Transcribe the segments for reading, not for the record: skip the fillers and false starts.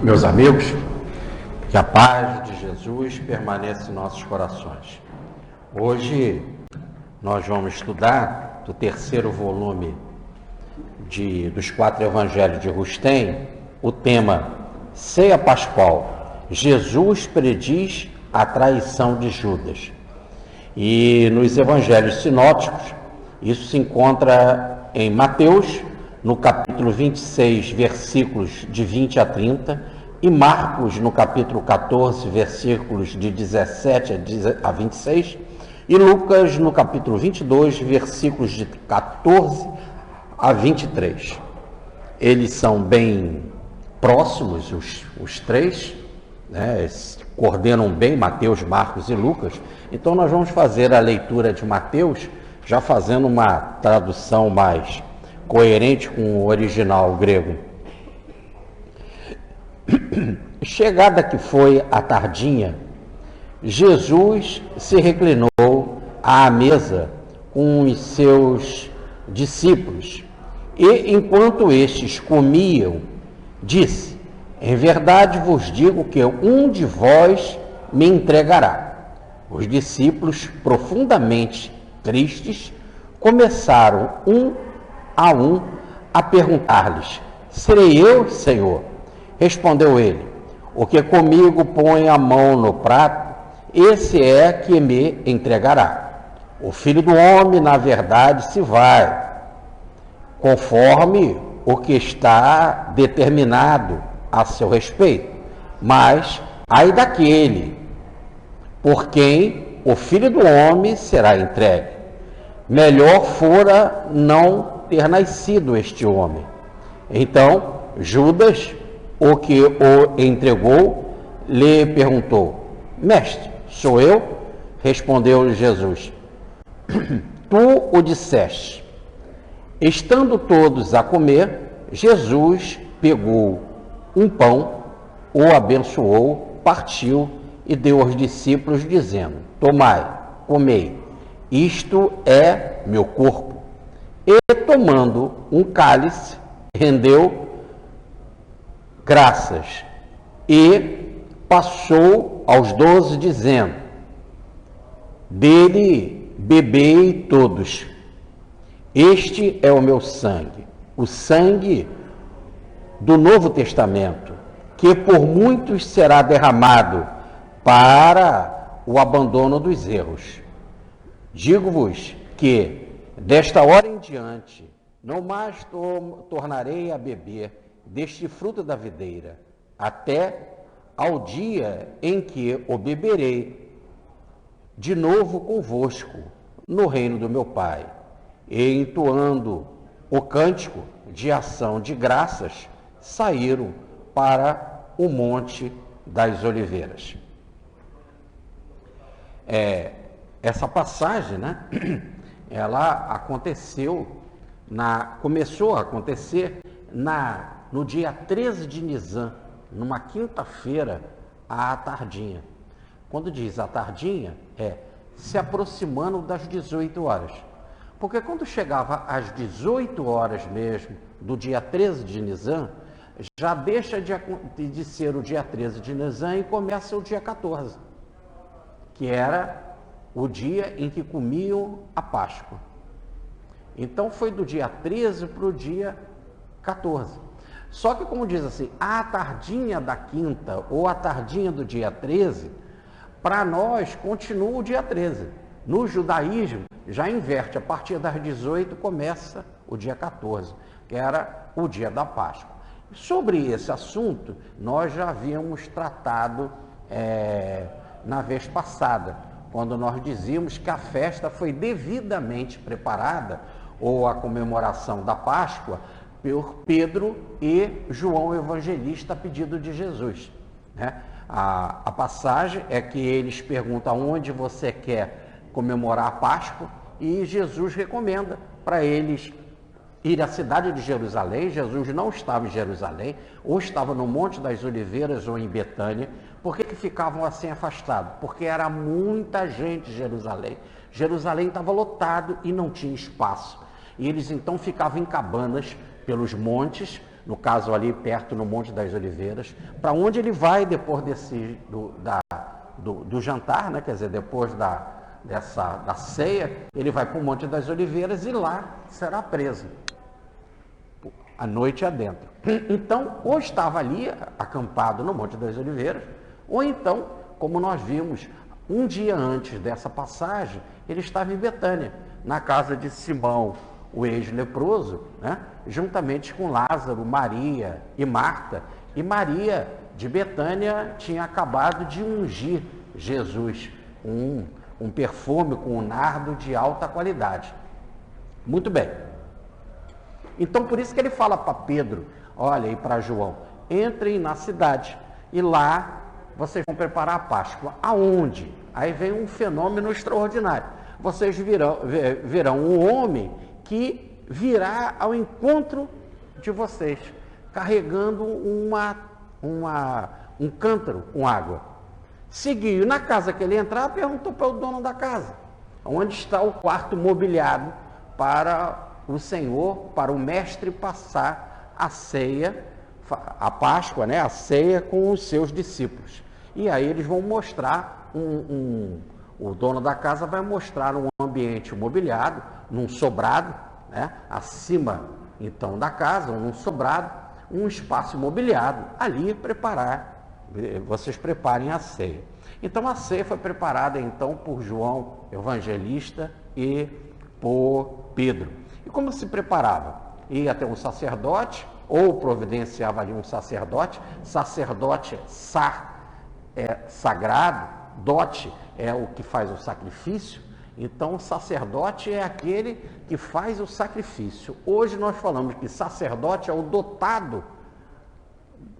Meus amigos, que a paz de Jesus permaneça em nossos corações. Hoje nós vamos estudar do terceiro volume dos 4 evangelhos de Rustem, o tema Ceia Pascual. Jesus prediz a traição de Judas. E nos evangelhos sinóticos, isso se encontra em Mateus, no capítulo 26, versículos de 20 a 30, e Marcos, no capítulo 14, versículos de 17 a 26, e Lucas, no capítulo 22, versículos de 14 a 23. Eles são bem próximos, os três, né? Coordenam bem Mateus, Marcos e Lucas. Então nós vamos fazer a leitura de Mateus, já fazendo uma tradução mais coerente com o original grego. Chegada que foi a tardinha, Jesus se reclinou à mesa com os seus discípulos e, enquanto estes comiam, disse: em verdade vos digo que um de vós me entregará. Os discípulos, profundamente tristes, começaram um a perguntar-lhes: serei eu, Senhor? Respondeu ele: o que comigo põe a mão no prato, esse é que me entregará. O Filho do Homem, na verdade, se vai, conforme o que está determinado a seu respeito. Mas ai daquele por quem o Filho do Homem será entregue. Melhor fora não ter nascido este homem. Então Judas, o que o entregou, lhe perguntou: mestre, sou eu? Respondeu Jesus: tu o disseste. Estando todos a comer, Jesus pegou um pão, o abençoou, partiu e deu aos discípulos, dizendo: tomai, comei, isto é meu corpo. E tomando um cálice, rendeu graças e passou aos 12, dizendo: dele bebei todos, este é o meu sangue, o sangue do Novo Testamento, que por muitos será derramado para o abandono dos erros. Digo-vos que desta hora em diante não mais tornarei a beber deste fruto da videira, até ao dia em que o beberei de novo convosco no reino do meu Pai. E entoando o cântico de ação de graças, saíram para o Monte das Oliveiras. Essa passagem, né? Ela começou a acontecer no dia 13 de Nisan, numa quinta-feira, à tardinha. Quando diz à tardinha, se aproximando das 18 horas. Porque quando chegava às 18 horas mesmo, do dia 13 de Nisan, já deixa de ser o dia 13 de Nisan e começa o dia 14, que era o dia em que comiam a Páscoa. Então foi do dia 13 para o dia 14. Só que, como diz assim, a tardinha da quinta ou a tardinha do dia 13, para nós continua o dia 13. No judaísmo já inverte, a partir das 18 começa o dia 14, que era o dia da Páscoa. Sobre esse assunto nós já havíamos tratado na vez passada, quando nós dizíamos que a festa foi devidamente preparada, ou a comemoração da Páscoa, por Pedro e João Evangelista, a pedido de Jesus, né? A passagem é que eles perguntam onde você quer comemorar a Páscoa, e Jesus recomenda para eles ir à cidade de Jerusalém. Jesus não estava em Jerusalém, ou estava no Monte das Oliveiras ou em Betânia. Por que ficavam assim afastados? Porque era muita gente em Jerusalém. Jerusalém estava lotado e não tinha espaço. E eles então ficavam em cabanas pelos montes, no caso ali perto no Monte das Oliveiras, para onde ele vai depois do jantar, né? Quer dizer, depois da ceia, ele vai para o Monte das Oliveiras e lá será preso, a noite adentro. Então, ou estava ali acampado no Monte das Oliveiras, ou então, como nós vimos um dia antes dessa passagem, ele estava em Betânia, na casa de Simão, o ex-leproso, né? Juntamente com Lázaro, Maria e Marta. E Maria de Betânia tinha acabado de ungir Jesus, um perfume com um nardo de alta qualidade. Muito bem. Então, por isso que ele fala para Pedro, olha, e para João, entrem na cidade e lá vocês vão preparar a Páscoa. Aonde? Aí vem um fenômeno extraordinário. Vocês verão um homem que virá ao encontro de vocês, carregando um cântaro com água. Seguiu na casa que ele entrar, perguntou para o dono da casa, onde está o quarto mobiliado para o Senhor, para o mestre passar a ceia, a Páscoa, né? A ceia com os seus discípulos. E aí eles vão mostrar, o dono da casa vai mostrar um ambiente mobiliado, num sobrado, né? Acima então da casa, num sobrado, um espaço mobiliado, ali vocês preparem a ceia. Então a ceia foi preparada então por João Evangelista e por Pedro. E como se preparava? Ia até um sacerdote, ou providenciava ali um sacerdote é sagrado, dote é o que faz o sacrifício, então o sacerdote é aquele que faz o sacrifício. Hoje nós falamos que sacerdote é o dotado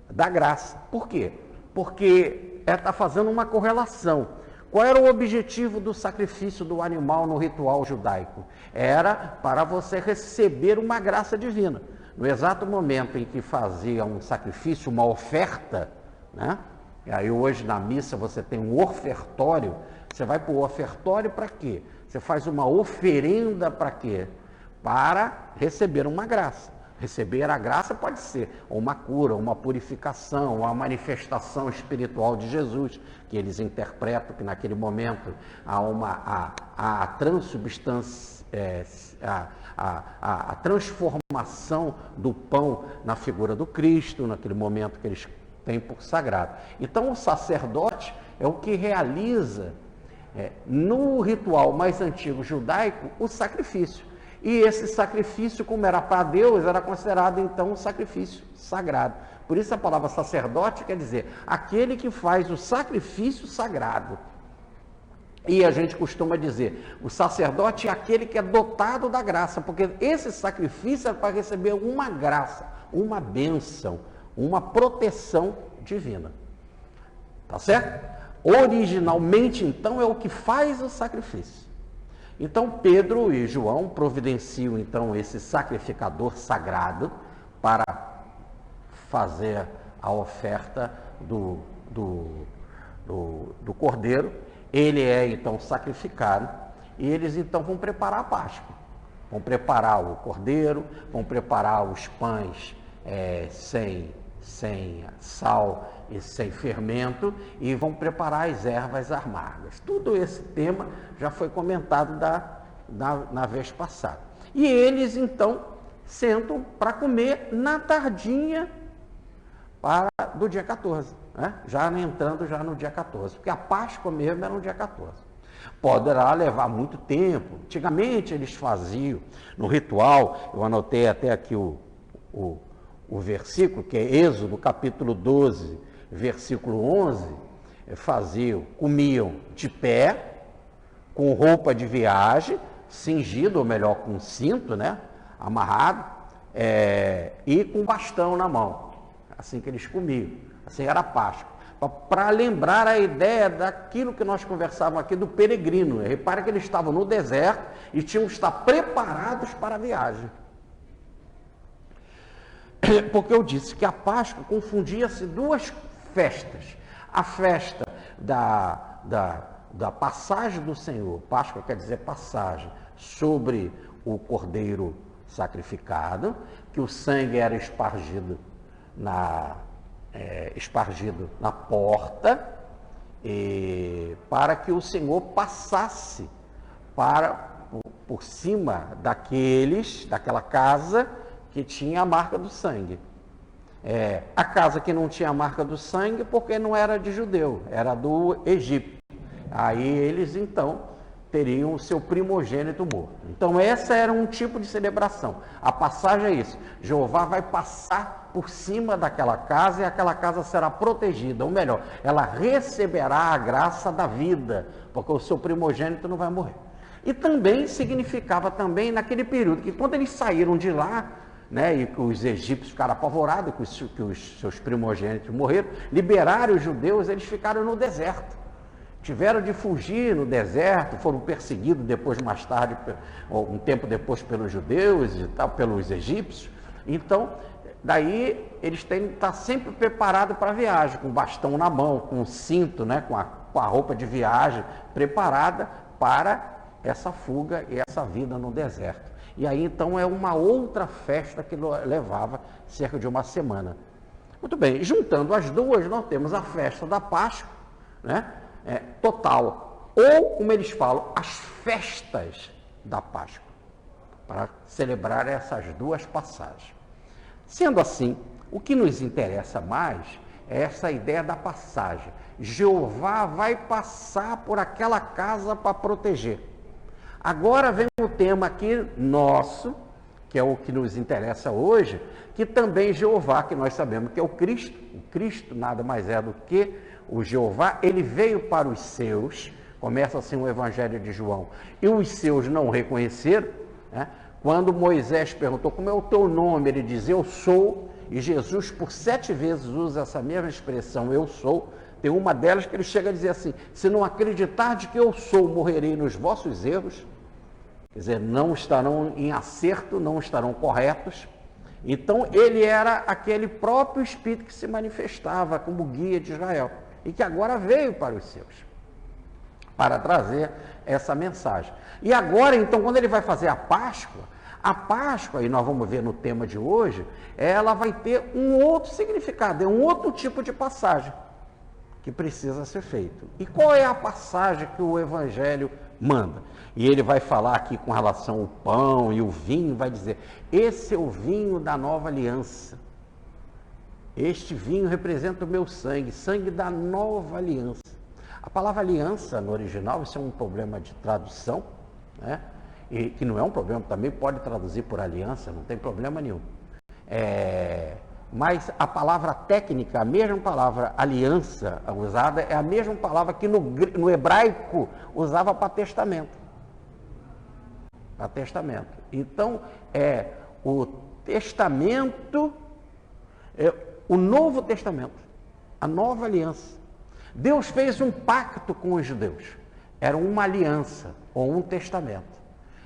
da graça. Por quê? Porque está fazendo uma correlação. Qual era o objetivo do sacrifício do animal no ritual judaico? Era para você receber uma graça divina. No exato momento em que fazia um sacrifício, uma oferta, né? E aí hoje na missa você tem um ofertório. Você vai para o ofertório para quê? Você faz uma oferenda para quê? Para receber uma graça. Receber a graça pode ser uma cura, uma purificação, uma manifestação espiritual de Jesus, que eles interpretam que naquele momento há a transformação do pão na figura do Cristo, naquele momento que eles têm por sagrado. Então o sacerdote é o que realiza, no ritual mais antigo judaico, o sacrifício. E esse sacrifício, como era para Deus, era considerado então um sacrifício sagrado. Por isso a palavra sacerdote quer dizer aquele que faz o sacrifício sagrado. E a gente costuma dizer, o sacerdote é aquele que é dotado da graça, porque esse sacrifício é para receber uma graça, uma bênção, uma proteção divina. Tá certo? Originalmente, então, é o que faz o sacrifício. Então Pedro e João providenciam então esse sacrificador sagrado para fazer a oferta do cordeiro. Ele é então sacrificado e eles então vão preparar a Páscoa. Vão preparar o cordeiro, vão preparar os pães sem sal e sem fermento, e vão preparar as ervas amargas. Tudo esse tema já foi comentado na vez passada. E eles então sentam para comer na tardinha do dia 14, né? Já entrando no dia 14, porque a Páscoa mesmo era no dia 14. Poderá levar muito tempo. Antigamente eles faziam no ritual, eu anotei até aqui o versículo, que é Êxodo, capítulo 12, versículo 11, comiam de pé, com roupa de viagem, cingido, ou melhor, com cinto, né, amarrado, e com bastão na mão. Assim que eles comiam. Assim era a Páscoa. Para lembrar a ideia daquilo que nós conversávamos aqui do peregrino. Repare que eles estavam no deserto e tinham que estar preparados para a viagem. Porque eu disse que a Páscoa confundia-se duas festas. A festa da passagem do Senhor, Páscoa quer dizer passagem, sobre o Cordeiro sacrificado, que o sangue era espargido na porta, para que o Senhor passasse por cima daquela casa que tinha a marca do sangue. A casa que não tinha a marca do sangue, porque não era de judeu, era do Egito. Aí eles então teriam o seu primogênito morto. Então essa era um tipo de celebração. A passagem é isso: Jeová vai passar por cima daquela casa e aquela casa será protegida, ou melhor, ela receberá a graça da vida, porque o seu primogênito não vai morrer. E também significava também naquele período que quando eles saíram de lá, e que os egípcios ficaram apavorados que os seus primogênitos morreram, liberaram os judeus, eles ficaram no deserto. Tiveram de fugir no deserto, foram perseguidos depois, mais tarde, um tempo depois, pelos judeus e tal, pelos egípcios. Então, daí eles têm que estar sempre preparados para a viagem, com o bastão na mão, com o cinto, com a roupa de viagem preparada para essa fuga e essa vida no deserto. E aí então é uma outra festa que levava cerca de uma semana. Muito bem, juntando as duas, nós temos a festa da Páscoa, total, ou como eles falam, as festas da Páscoa, para celebrar essas duas passagens. Sendo assim, o que nos interessa mais é essa ideia da passagem. Jeová vai passar por aquela casa para proteger. Agora vem o tema aqui nosso, que é o que nos interessa hoje, que também Jeová, que nós sabemos que é o Cristo. O Cristo nada mais é do que o Jeová. Ele veio para os seus, começa assim o Evangelho de João, e os seus não o reconheceram. Quando Moisés perguntou como é o teu nome, ele diz eu sou, e Jesus por 7 vezes usa essa mesma expressão, eu sou. Tem uma delas que ele chega a dizer assim: se não acreditar de que eu sou, morrerei nos vossos erros. Quer dizer, não estarão em acerto, não estarão corretos. Então ele era aquele próprio Espírito que se manifestava como guia de Israel e que agora veio para os seus, para trazer essa mensagem. E agora então, quando ele vai fazer a Páscoa, e nós vamos ver no tema de hoje, ela vai ter um outro significado, é um outro tipo de passagem que precisa ser feito. E qual é a passagem que o Evangelho manda? E ele vai falar aqui com relação ao pão e o vinho, vai dizer: esse é o vinho da nova aliança. Este vinho representa o meu sangue, sangue da nova aliança. A palavra aliança no original, isso é um problema de tradução, e que não é um problema, também pode traduzir por aliança, não tem problema nenhum. Mas a palavra técnica, a mesma palavra aliança usada, é a mesma palavra que no hebraico usava para testamento. Para testamento. Então, o testamento, o Novo Testamento, a nova aliança. Deus fez um pacto com os judeus. Era uma aliança ou um testamento.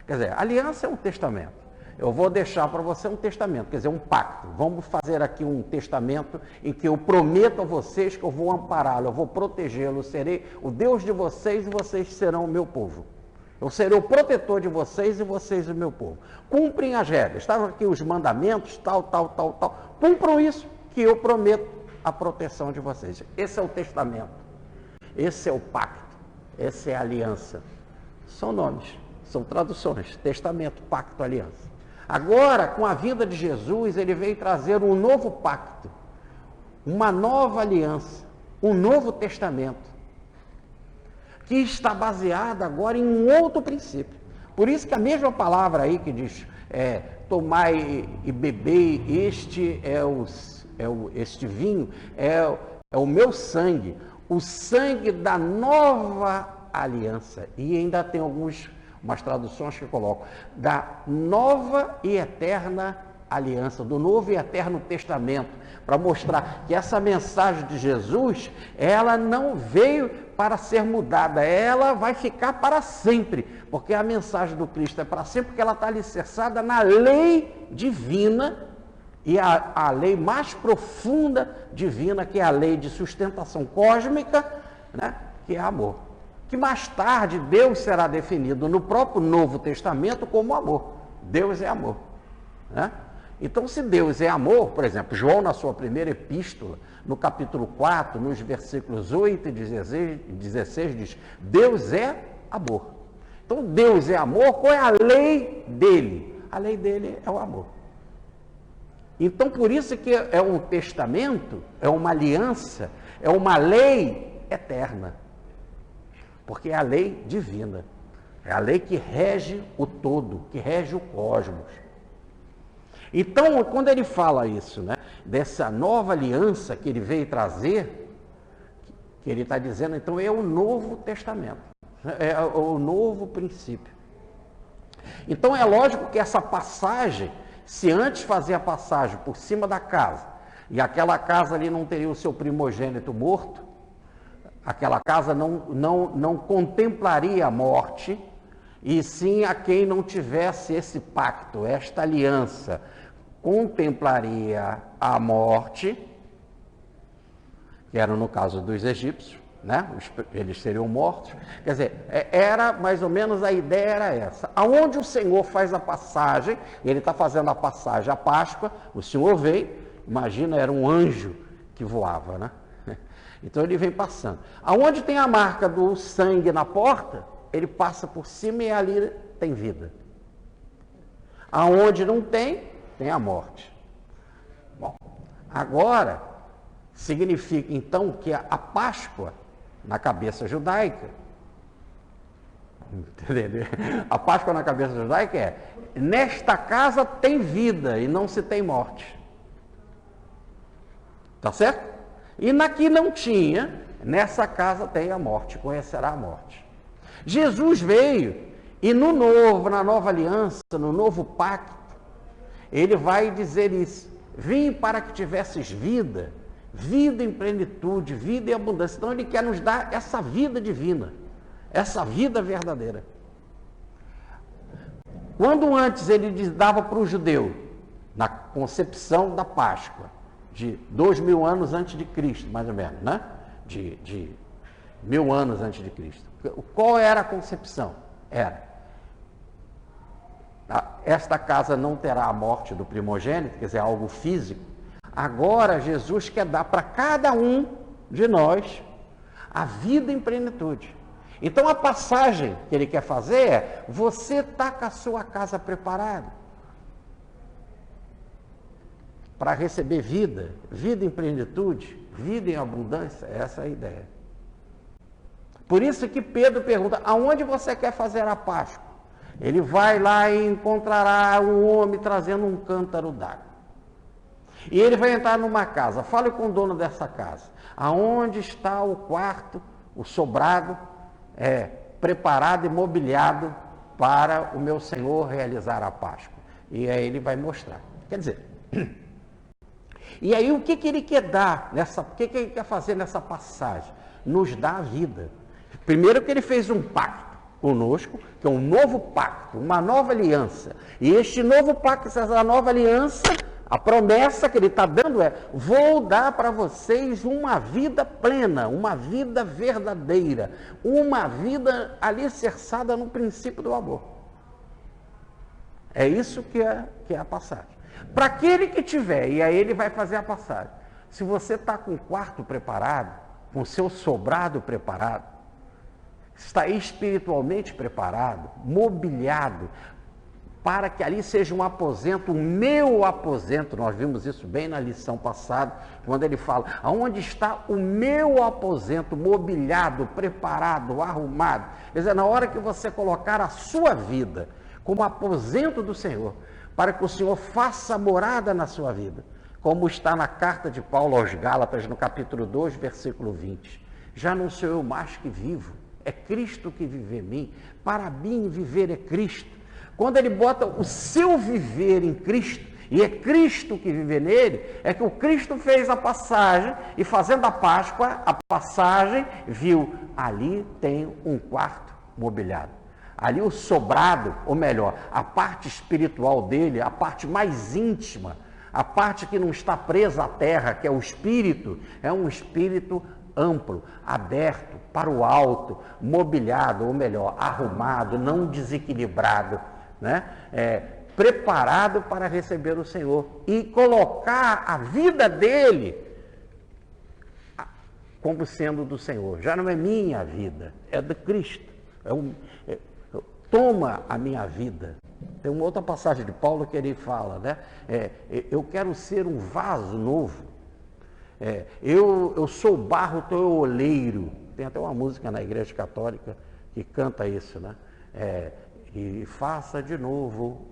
Quer dizer, aliança é um testamento. Eu vou deixar para você um testamento, quer dizer, um pacto. Vamos fazer aqui um testamento em que eu prometo a vocês que eu vou ampará-lo, eu vou protegê-lo, serei o Deus de vocês e vocês serão o meu povo. Eu serei o protetor de vocês e vocês o meu povo. Cumprem as regras, estavam aqui os mandamentos, tal. Cumpram isso, que eu prometo a proteção de vocês. Esse é o testamento, esse é o pacto, essa é a aliança. São nomes, são traduções, testamento, pacto, aliança. Agora, com a vinda de Jesus, ele veio trazer um novo pacto, uma nova aliança, um novo testamento, que está baseado agora em um outro princípio. Por isso que a mesma palavra aí que diz, tomai e bebei, este vinho é o meu sangue, o sangue da nova aliança. E ainda tem umas traduções que colocam, da nova e eterna aliança, do novo e eterno testamento, para mostrar que essa mensagem de Jesus, ela não veio para ser mudada, ela vai ficar para sempre, porque a mensagem do Cristo é para sempre, porque ela está alicerçada na lei divina, e a lei mais profunda divina, que é a lei de sustentação cósmica, que é amor. Que mais tarde Deus será definido no próprio Novo Testamento como amor. Deus é amor. né? Então, se Deus é amor, por exemplo, João, na sua primeira epístola, no capítulo 4, nos versículos 8 e 16, diz: Deus é amor. Então, Deus é amor, qual é a lei dele? A lei dele é o amor. Então, por isso que é um testamento, é uma aliança, é uma lei eterna. Porque é a lei divina. É a lei que rege o todo, que rege o cosmos. Então, quando ele fala isso, né, dessa nova aliança que ele veio trazer, que ele está dizendo, então, é o Novo Testamento, é o novo princípio. Então, é lógico que essa passagem, se antes fazia a passagem por cima da casa, e aquela casa ali não teria o seu primogênito morto, aquela casa não contemplaria a morte, e sim a quem não tivesse esse pacto, esta aliança, contemplaria a morte, que era no caso dos egípcios, né? Eles seriam mortos. Quer dizer, era mais ou menos, a ideia era essa. Aonde o Senhor faz a passagem, ele está fazendo a passagem à Páscoa, o Senhor veio, imagina, era um anjo que voava, né? Então ele vem passando. Aonde tem a marca do sangue na porta, ele passa por cima e ali tem vida. Aonde não tem, tem a morte. Bom, agora significa então que a Páscoa, na cabeça judaica, entendeu? A Páscoa na cabeça judaica é: nesta casa tem vida e não se tem morte. Tá certo? E na que não tinha, nessa casa tem a morte, conhecerá a morte. Jesus veio e na nova aliança, no novo pacto, ele vai dizer isso: vim para que tivesses vida, vida em plenitude, vida em abundância. Então ele quer nos dar essa vida divina, essa vida verdadeira. Quando antes ele dava para o judeu, na concepção da Páscoa, de 2000 anos antes de Cristo, mais ou menos, né? De 1000 anos antes de Cristo. Qual era a concepção? Era: esta casa não terá a morte do primogênito, quer dizer, algo físico. Agora Jesus quer dar para cada um de nós a vida em plenitude. Então a passagem que ele quer fazer é: você está com a sua casa preparada para receber vida, vida em plenitude, vida em abundância? Essa é a ideia. Por isso que Pedro pergunta: aonde você quer fazer a Páscoa? Ele vai lá e encontrará um homem trazendo um cântaro d'água. E ele vai entrar numa casa. Fale com o dono dessa casa: aonde está o quarto, o sobrado, preparado e mobiliado para o meu Senhor realizar a Páscoa? E aí ele vai mostrar. Quer dizer, e aí o que ele quer dar, o que ele quer fazer nessa passagem? Nos dá a vida. Primeiro que ele fez um pacto conosco, que é um novo pacto, uma nova aliança. E este novo pacto, essa nova aliança, a promessa que ele está dando é: vou dar para vocês uma vida plena, uma vida verdadeira, uma vida alicerçada no princípio do amor. É isso que é a passagem. Para aquele que tiver, e aí ele vai fazer a passagem: se você está com o quarto preparado, com o seu sobrado preparado, está espiritualmente preparado, mobiliado, para que ali seja um aposento, o meu aposento. Nós vimos isso bem na lição passada, quando ele fala: aonde está o meu aposento, mobiliado, preparado, arrumado. Quer dizer, na hora que você colocar a sua vida como aposento do Senhor, para que o Senhor faça morada na sua vida, como está na carta de Paulo aos Gálatas, no capítulo 2, versículo 20. Já não sou eu mais que vivo, é Cristo que vive em mim. Para mim viver é Cristo. Quando ele bota o seu viver em Cristo, e é Cristo que vive nele, é que o Cristo fez a passagem, e fazendo a Páscoa, a passagem, viu: ali tem um quarto mobiliado. Ali o sobrado, ou melhor, a parte espiritual dele, a parte mais íntima, a parte que não está presa à terra, que é o espírito, é um espírito amplo, aberto para o alto, mobiliado, ou melhor, arrumado, não desequilibrado, né? preparado para receber o Senhor e colocar a vida dele como sendo do Senhor. Já não é minha vida, é de Cristo. Toma a minha vida. Tem uma outra passagem de Paulo que ele fala, né? Eu quero ser um vaso novo. Eu sou barro, tu é o oleiro. Tem até uma música na Igreja Católica que canta isso, né? E faça de novo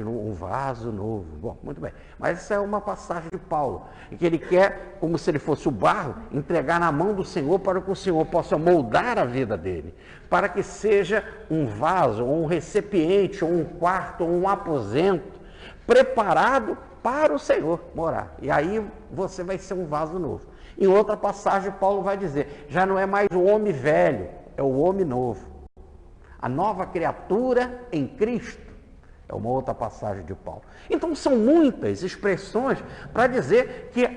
um vaso novo. Bom, muito bem. Mas essa é uma passagem de Paulo, em que ele quer, como se ele fosse o barro, entregar na mão do Senhor para que o Senhor possa moldar a vida dele, para que seja um vaso, ou um recipiente, ou um quarto, ou um aposento, preparado para o Senhor morar. E aí você vai ser um vaso novo. Em outra passagem, Paulo vai dizer, já não é mais o homem velho, é o homem novo. A nova criatura em Cristo. É uma outra passagem de Paulo. Então são muitas expressões para dizer que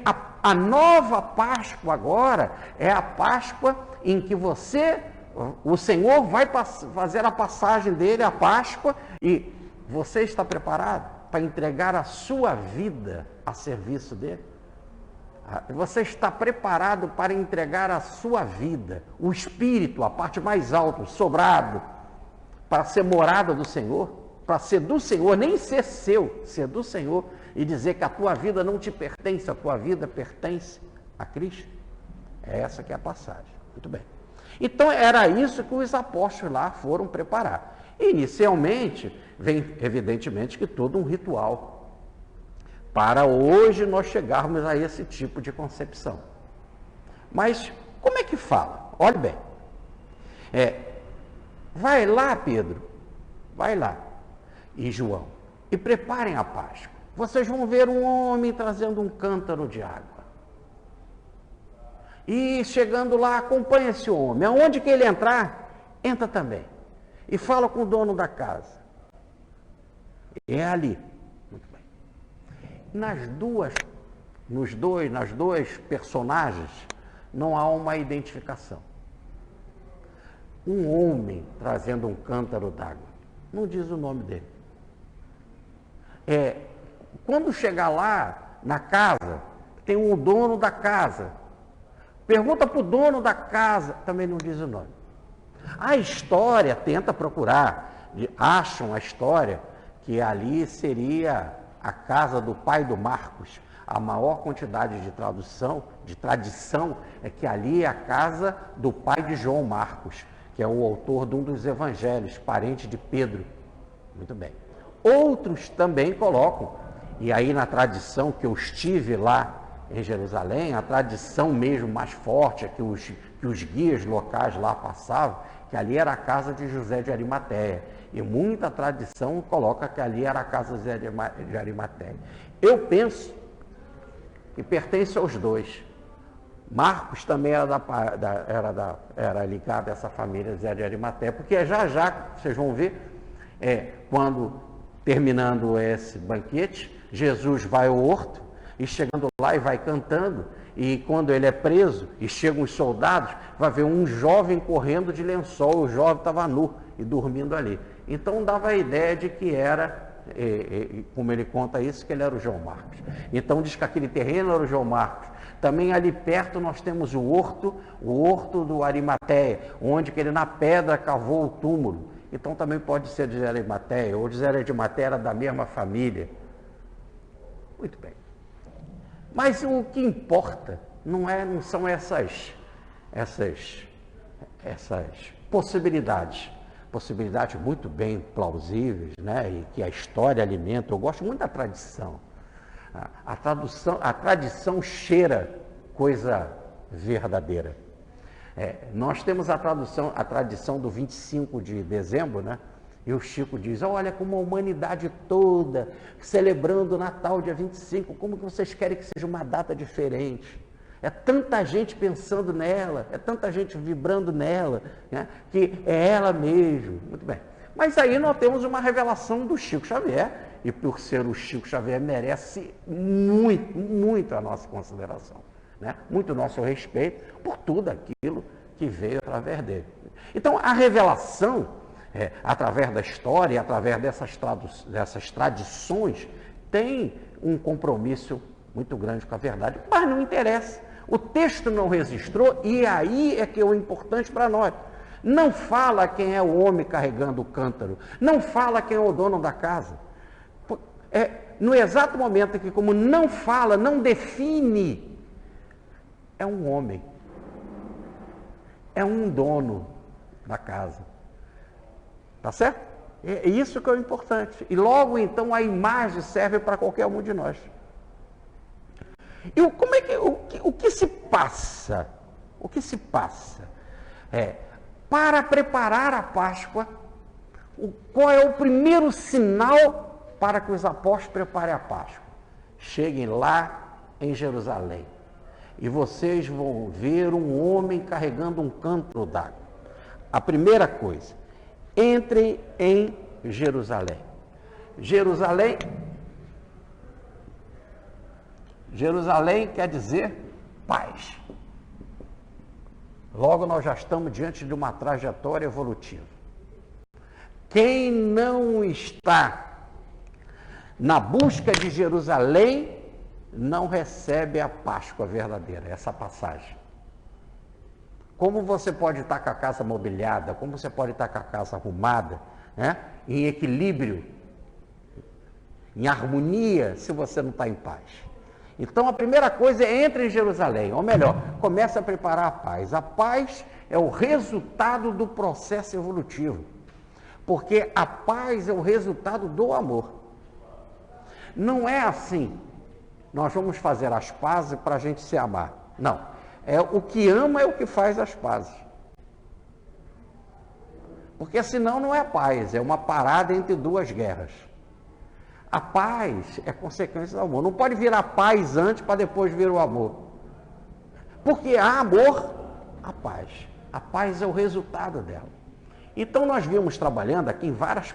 a nova Páscoa agora é a Páscoa em que o Senhor vai fazer a passagem dele, a Páscoa, e você está preparado para entregar a sua vida a serviço dele? Você está preparado para entregar a sua vida, o Espírito, a parte mais alta, o sobrado, para ser morada do Senhor, para ser do Senhor, nem ser seu, ser do Senhor, e dizer que a tua vida não te pertence, a tua vida pertence a Cristo? É essa que é a passagem. Muito bem. Então era isso que os apóstolos lá foram preparar. Inicialmente, vem evidentemente que todo um ritual, para hoje nós chegarmos a esse tipo de concepção. Mas como é que fala? Olhe bem. Vai lá, Pedro, vai lá, e João, e preparem a Páscoa. Vocês vão ver um homem trazendo um cântaro de água. E chegando lá, acompanha esse homem. Aonde que ele entrar, entra também. E fala com o dono da casa. É ali. Muito bem. Nas dois personagens, não há uma identificação. Um homem trazendo um cântaro d'água. Não diz o nome dele. Quando chegar lá na casa, tem um dono da casa. Pergunta para o dono da casa, também não diz o nome. A história tenta procurar, acham a história que ali seria a casa do pai do Marcos. A maior quantidade de tradição é que ali é a casa do pai de João Marcos, que é o autor de um dos evangelhos, parente de Pedro. Muito bem. Outros também colocam, e aí na tradição que eu estive lá em Jerusalém, a tradição mesmo mais forte, que os guias locais lá passavam, que ali era a casa de José de Arimateia. E muita tradição coloca que ali era a casa de José de Arimateia. Eu penso que pertence aos dois. Marcos também era ligado a essa família José de Arimateia, porque já vocês vão ver, quando terminando esse banquete, Jesus vai ao horto, e chegando lá e vai cantando, e quando ele é preso, e chegam os soldados, vai ver um jovem correndo de lençol, o jovem estava nu e dormindo ali. Então dava a ideia de que era, como ele conta isso, que ele era o João Marcos. Então diz que aquele terreno era o João Marcos. Também ali perto nós temos o horto do Arimateia, onde que ele na pedra cavou o túmulo. Então também pode ser de Arimateia, ou de Arimateia era da mesma família. Muito bem. Mas o que importa não são essas possibilidades muito bem plausíveis, né? E que a história alimenta. Eu gosto muito da tradição. A tradição cheira coisa verdadeira. Nós temos a tradição do 25 de dezembro, né? E o Chico diz, olha como a humanidade toda celebrando o Natal dia 25, como que vocês querem que seja uma data diferente? É tanta gente pensando nela, é tanta gente vibrando nela, né, que é ela mesmo. Muito bem. Mas aí nós temos uma revelação do Chico Xavier, e por ser o Chico Xavier merece muito, muito a nossa consideração, né? Muito o nosso respeito por tudo aquilo que veio através dele. Então a revelação através da história, através dessas tradições, tem um compromisso muito grande com a verdade, mas não interessa. O texto não registrou e aí é que é o importante para nós. Não fala quem é o homem carregando o cântaro, não fala quem é o dono da casa. No exato momento em que, como não fala, não define, é um homem, é um dono da casa. Tá certo? É isso que é o importante. E logo então a imagem serve para qualquer um de nós. E o que se passa? O que se passa? Para preparar a Páscoa, qual é o primeiro sinal para que os apóstolos preparem a Páscoa? Cheguem lá em Jerusalém e vocês vão ver um homem carregando um cântaro d'água. A primeira coisa, entrem em Jerusalém. Jerusalém quer dizer paz. Logo nós já estamos diante de uma trajetória evolutiva. Quem não está na busca de Jerusalém não recebe a Páscoa verdadeira, essa passagem. Como você pode estar com a casa mobiliada, como você pode estar com a casa arrumada, em equilíbrio, em harmonia, se você não está em paz? Então a primeira coisa é entre em Jerusalém, ou melhor, comece a preparar a paz. A paz é o resultado do processo evolutivo, porque a paz é o resultado do amor. Não é assim, nós vamos fazer as pazes para a gente se amar. Não, o que ama é o que faz as pazes. Porque senão não é paz, é uma parada entre duas guerras. A paz é consequência do amor. Não pode virar paz antes para depois vir o amor. Porque há amor, há paz. A paz é o resultado dela. Então nós vimos trabalhando aqui em várias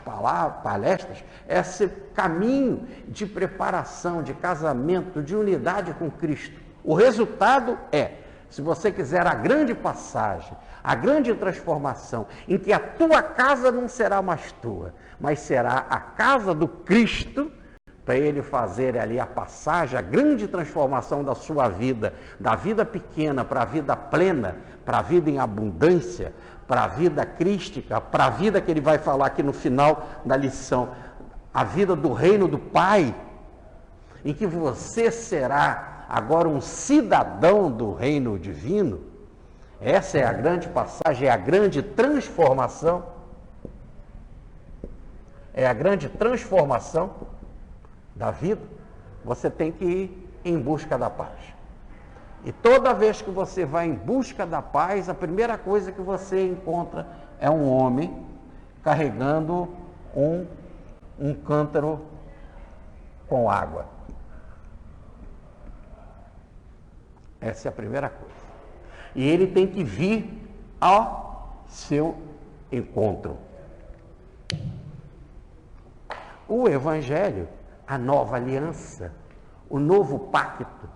palestras esse caminho de preparação, de casamento, de unidade com Cristo. O resultado se você quiser a grande passagem, a grande transformação, em que a tua casa não será mais tua, mas será a casa do Cristo, para Ele fazer ali a passagem, a grande transformação da sua vida, da vida pequena para a vida plena, para a vida em abundância, para a vida crística, para a vida que Ele vai falar aqui no final da lição, a vida do reino do Pai, em que você será agora um cidadão do reino divino. Essa é a grande passagem, é a grande transformação. É a grande transformação da vida. Você tem que ir em busca da paz. E toda vez que você vai em busca da paz, a primeira coisa que você encontra é um homem carregando um cântaro com água. Essa é a primeira coisa. E ele tem que vir ao seu encontro. O Evangelho, a nova aliança, o novo pacto,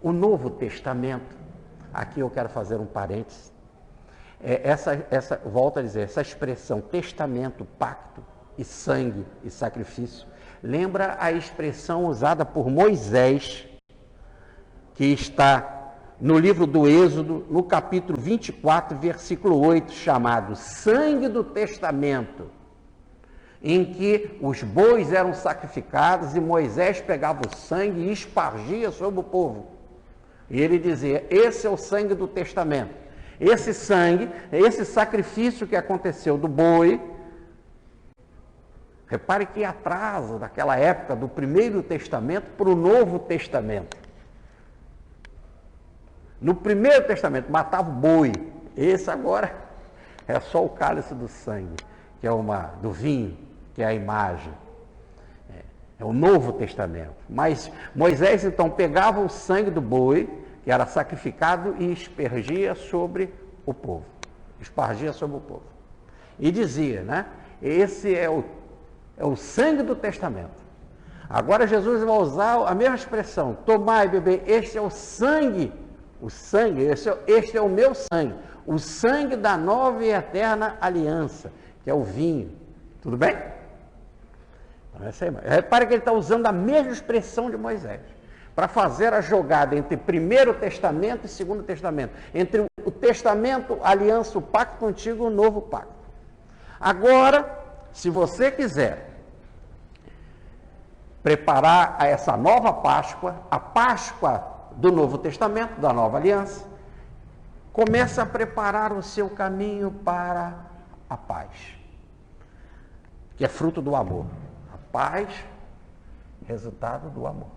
o Novo Testamento. Aqui eu quero fazer um parênteses. Volto a dizer, essa expressão testamento, pacto e sangue e sacrifício, lembra a expressão usada por Moisés, que está no livro do Êxodo, no capítulo 24, versículo 8, chamado sangue do testamento, em que os bois eram sacrificados e Moisés pegava o sangue e espargia sobre o povo. E ele dizia, esse é o sangue do testamento. Esse sangue, esse sacrifício que aconteceu do boi, repare que atrasa daquela época do Primeiro Testamento para o Novo Testamento. No Primeiro Testamento matava o boi, esse agora é só o cálice do sangue, que é do vinho, que é a imagem. É o Novo Testamento. Mas Moisés então pegava o sangue do boi, que era sacrificado, e espargia sobre o povo. Espargia sobre o povo. E dizia, esse é o sangue do testamento. Agora Jesus vai usar a mesma expressão, tomai e beber, este é o sangue, este é o meu sangue, o sangue da nova e eterna aliança, que é o vinho. Tudo bem? Então, essa aí, repare que ele está usando a mesma expressão de Moisés, para fazer a jogada entre Primeiro Testamento e Segundo Testamento, entre o Testamento, a aliança, o pacto antigo e o novo pacto. Agora, se você quiser preparar essa nova Páscoa, a Páscoa do Novo Testamento, da nova aliança, começa a preparar o seu caminho para a paz, que é fruto do amor. A paz, resultado do amor.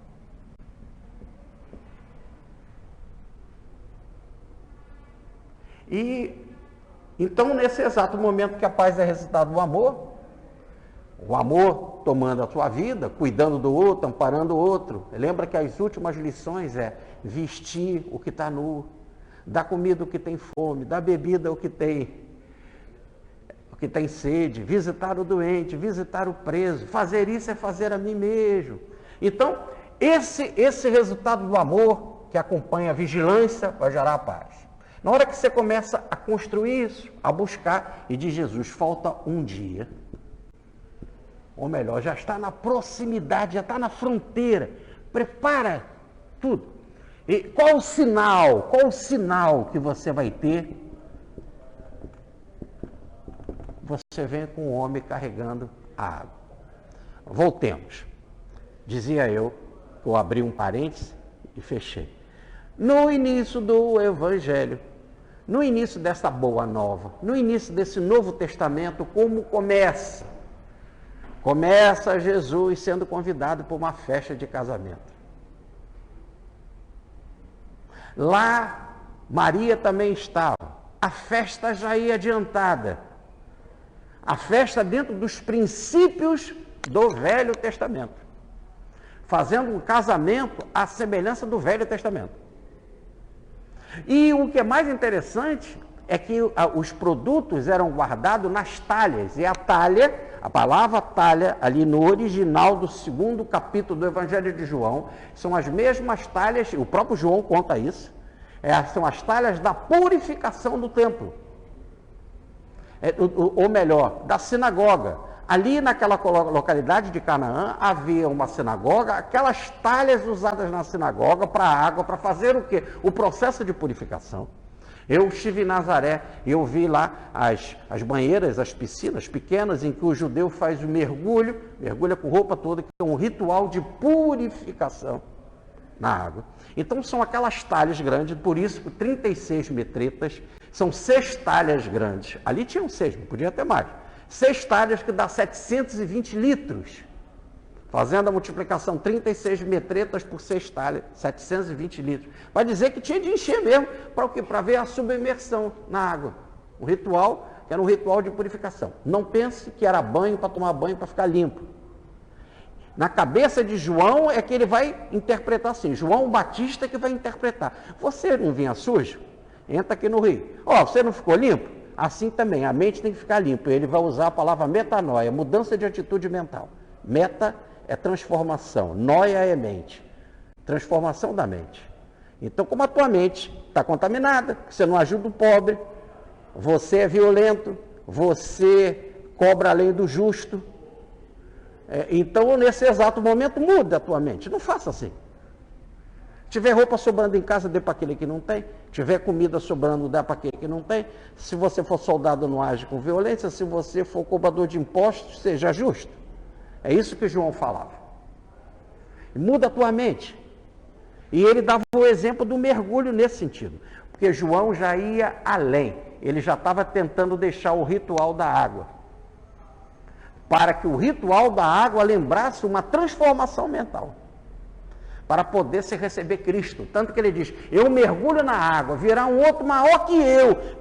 E então, nesse exato momento que a paz é resultado do amor, o amor tomando a sua vida, cuidando do outro, amparando o outro. Lembra que as últimas lições é vestir o que está nu, dar comida o que tem fome, dar bebida o que tem sede, visitar o doente, visitar o preso. Fazer isso é fazer a mim mesmo. Então, esse resultado do amor que acompanha a vigilância vai gerar a paz. Na hora que você começa a construir isso, a buscar, e diz Jesus, falta um dia. Ou melhor, já está na proximidade, já está na fronteira. Prepara tudo. E qual o sinal que você vai ter? Você vem com um homem carregando a água. Voltemos. Dizia eu abri um parênteses e fechei. No início do Evangelho, no início dessa boa nova, no início desse Novo Testamento, como começa? Começa Jesus sendo convidado para uma festa de casamento. Lá, Maria também estava. A festa já ia adiantada. A festa dentro dos princípios do Velho Testamento. Fazendo um casamento à semelhança do Velho Testamento. E o que é mais interessante é que os produtos eram guardados nas talhas. E a talha, a palavra talha, ali no original do 2º capítulo do Evangelho de João, são as mesmas talhas, o próprio João conta isso, são as talhas da purificação do templo. Ou melhor, da sinagoga. Ali naquela localidade de Canaã havia uma sinagoga, aquelas talhas usadas na sinagoga para água, para fazer o quê? O processo de purificação. Eu estive em Nazaré e eu vi lá as banheiras, as piscinas pequenas em que o judeu faz o mergulha com roupa toda, que é um ritual de purificação na água. Então são aquelas talhas grandes, por isso 36 metretas, são 6 talhas grandes. Ali tinham 6, não podia ter mais. 6 talhas que dá 720 litros. Fazendo a multiplicação, 36 metretas por 6 talhas, 720 litros. Vai dizer que tinha de encher mesmo, para o quê? Para ver a submersão na água. O ritual, que era um ritual de purificação. Não pense que era banho para tomar banho para ficar limpo. Na cabeça de João é que ele vai interpretar assim. João Batista que vai interpretar. Você não vinha sujo? Entra aqui no rio. Você não ficou limpo? Assim também, a mente tem que ficar limpa. Ele vai usar a palavra metanoia, mudança de atitude mental. Meta é transformação, noia é mente, transformação da mente. Então, como a tua mente está contaminada, você não ajuda o pobre, você é violento, você cobra a lei do justo, então nesse exato momento muda a tua mente, não faça assim. Tiver roupa sobrando em casa, dê para aquele que não tem. Tiver comida sobrando, dá para aquele que não tem. Se você for soldado, não age com violência. Se você for cobrador de impostos, seja justo. É isso que João falava. Muda a tua mente. E ele dava o exemplo do mergulho nesse sentido. Porque João já ia além. Ele já estava tentando deixar o ritual da água. Para que o ritual da água lembrasse uma transformação mental. Para poder se receber Cristo. Tanto que ele diz, eu mergulho na água, virá um outro maior que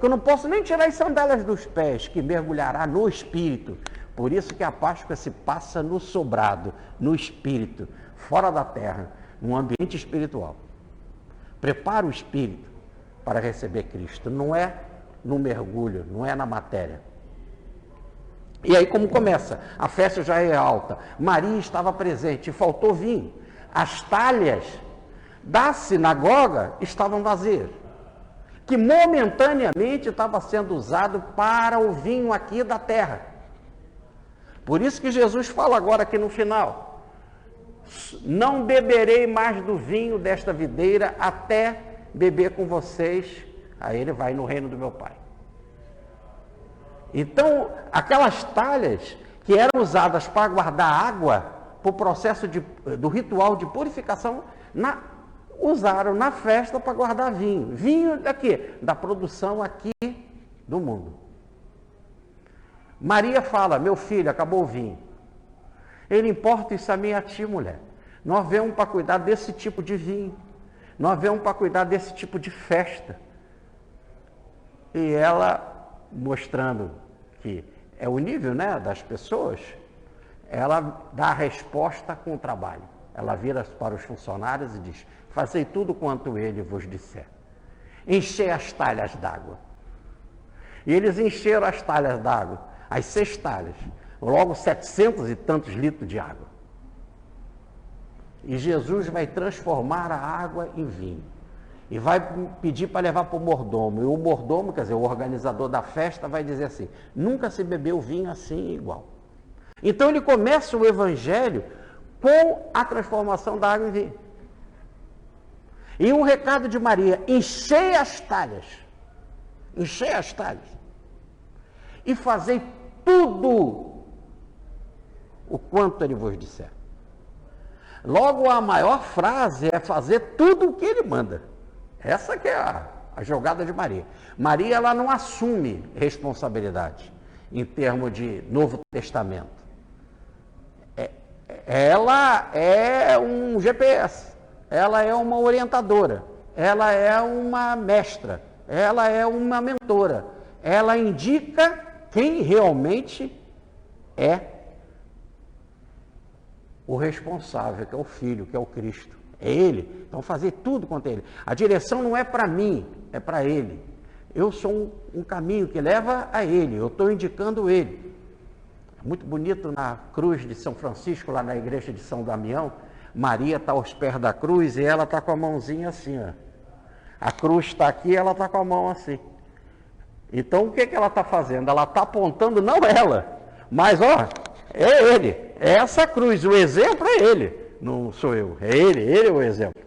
eu não posso nem tirar as sandálias dos pés, que mergulhará no Espírito. Por isso que a Páscoa se passa no sobrado, no Espírito, fora da terra, num ambiente espiritual. Prepara o Espírito para receber Cristo. Não é no mergulho, não é na matéria. E aí como começa? A festa já é alta. Maria estava presente, faltou vinho. As talhas da sinagoga estavam vazias. que momentaneamente estava sendo usado para o vinho aqui da terra. Por isso que Jesus fala agora aqui no final: não beberei mais do vinho desta videira até beber com vocês. Aí ele vai no reino do meu Pai. Então, aquelas talhas que eram usadas para guardar água, para o processo do ritual de purificação, usaram na festa para guardar vinho. Vinho daqui, da produção aqui do mundo. Maria fala: meu filho, acabou o vinho. Ele: importa isso a mim e a ti, mulher. Nós viemos para cuidar desse tipo de vinho. Nós viemos para cuidar desse tipo de festa. E ela, mostrando que é o nível, né, das pessoas, ela dá a resposta com o trabalho. Ela vira para os funcionários e diz: fazei tudo quanto ele vos disser. Enchei as talhas d'água. E eles encheram as talhas d'água, as 6 talhas, logo 700 e tantos litros de água. E Jesus vai transformar a água em vinho. E vai pedir para levar para o mordomo. E o mordomo, quer dizer, o organizador da festa, vai dizer assim: nunca se bebeu vinho assim igual. Então ele começa o evangelho com a transformação da água em vinho. E um recado de Maria: enchei as talhas. Enchei as talhas. E fazei tudo o quanto ele vos disser. Logo, a maior frase é fazer tudo o que ele manda. Essa que é a jogada de Maria. Maria, ela não assume responsabilidade em termos de Novo Testamento. Ela é um GPS, ela é uma orientadora, ela é uma mestra, ela é uma mentora. Ela indica quem realmente é o responsável, que é o Filho, que é o Cristo. É Ele. Então, fazer tudo quanto é Ele. A direção não é para mim, é para Ele. Eu sou um caminho que leva a Ele, eu estou indicando Ele. É muito bonito na cruz de São Francisco, lá na igreja de São Damião. Maria está aos pés da cruz e ela está com a mãozinha assim, ó. A cruz está aqui e ela está com a mão assim. Então, o que ela está fazendo? Ela está apontando, não ela, mas, ó, é Ele. É essa cruz, o exemplo é Ele. Não sou eu, é ele é o exemplo.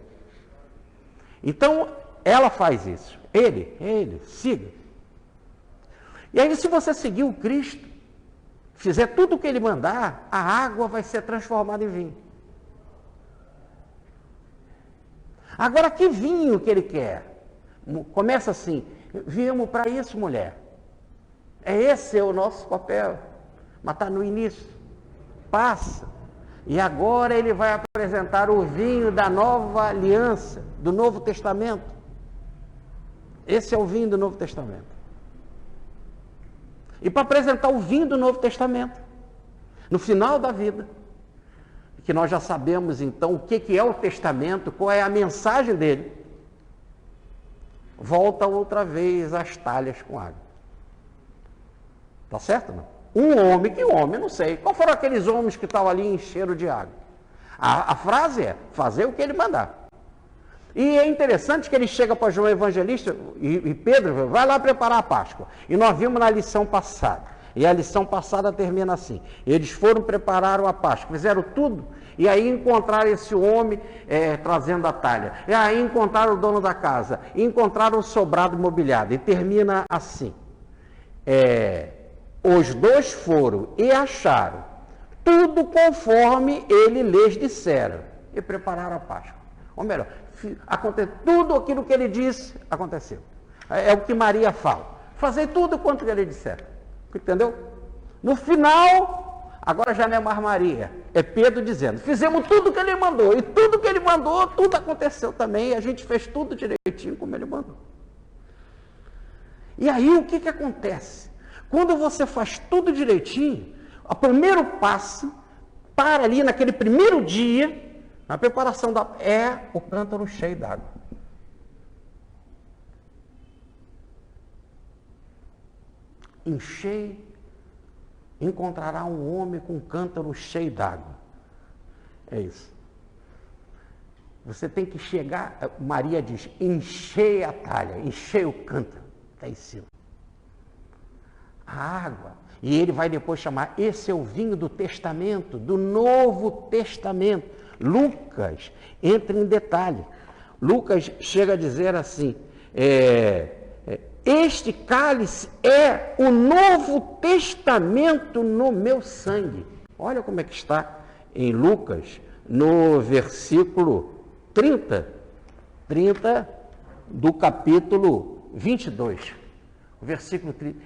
Então, ela faz isso. Ele, siga. E aí, se você seguir o Cristo, fizer tudo o que ele mandar, a água vai ser transformada em vinho. Agora, que vinho que ele quer? Começa assim: viemos para isso, mulher. Esse é o nosso papel. Mas está no início. Passa. E agora ele vai apresentar o vinho da nova aliança, do Novo Testamento. Esse é o vinho do Novo Testamento. E para apresentar o vinho do Novo Testamento, no final da vida, que nós já sabemos então o que é o Testamento, qual é a mensagem dele, volta outra vez às talhas com água. Tá certo, não? Um homem, que homem? Não sei. Qual foram aqueles homens que estavam ali e encheram de água? A frase é: fazer o que ele mandar. E é interessante que ele chega para João Evangelista e Pedro: vai lá preparar a Páscoa. E nós vimos na lição passada. E a lição passada termina assim: eles foram preparar a Páscoa, fizeram tudo. E aí encontraram esse homem trazendo a talha. E aí encontraram o dono da casa. E encontraram o sobrado mobiliado. E termina assim: os 2 foram e acharam tudo conforme ele lhes dissera e prepararam a Páscoa. Ou melhor, tudo aquilo que ele disse aconteceu. É o que Maria fala: fazer tudo quanto ele disser. Entendeu? No final, agora já não é mais Maria, é Pedro dizendo: fizemos tudo que ele mandou. E tudo que ele mandou, tudo aconteceu também. E a gente fez tudo direitinho como ele mandou. E aí o que acontece? Quando você faz tudo direitinho, o primeiro passo, para ali naquele primeiro dia, na preparação é o cântaro cheio d'água. Encontrará um homem com um cântaro cheio d'água. É isso. Você tem que chegar, Maria diz, encher a talha, encher o cântaro, está em cima. A água. E ele vai depois chamar, esse é o vinho do testamento, do Novo Testamento. Lucas entra em detalhe. Lucas chega a dizer assim, este cálice é o Novo Testamento no meu sangue. Olha como é que está em Lucas, no versículo 30 do capítulo 22. O versículo 30,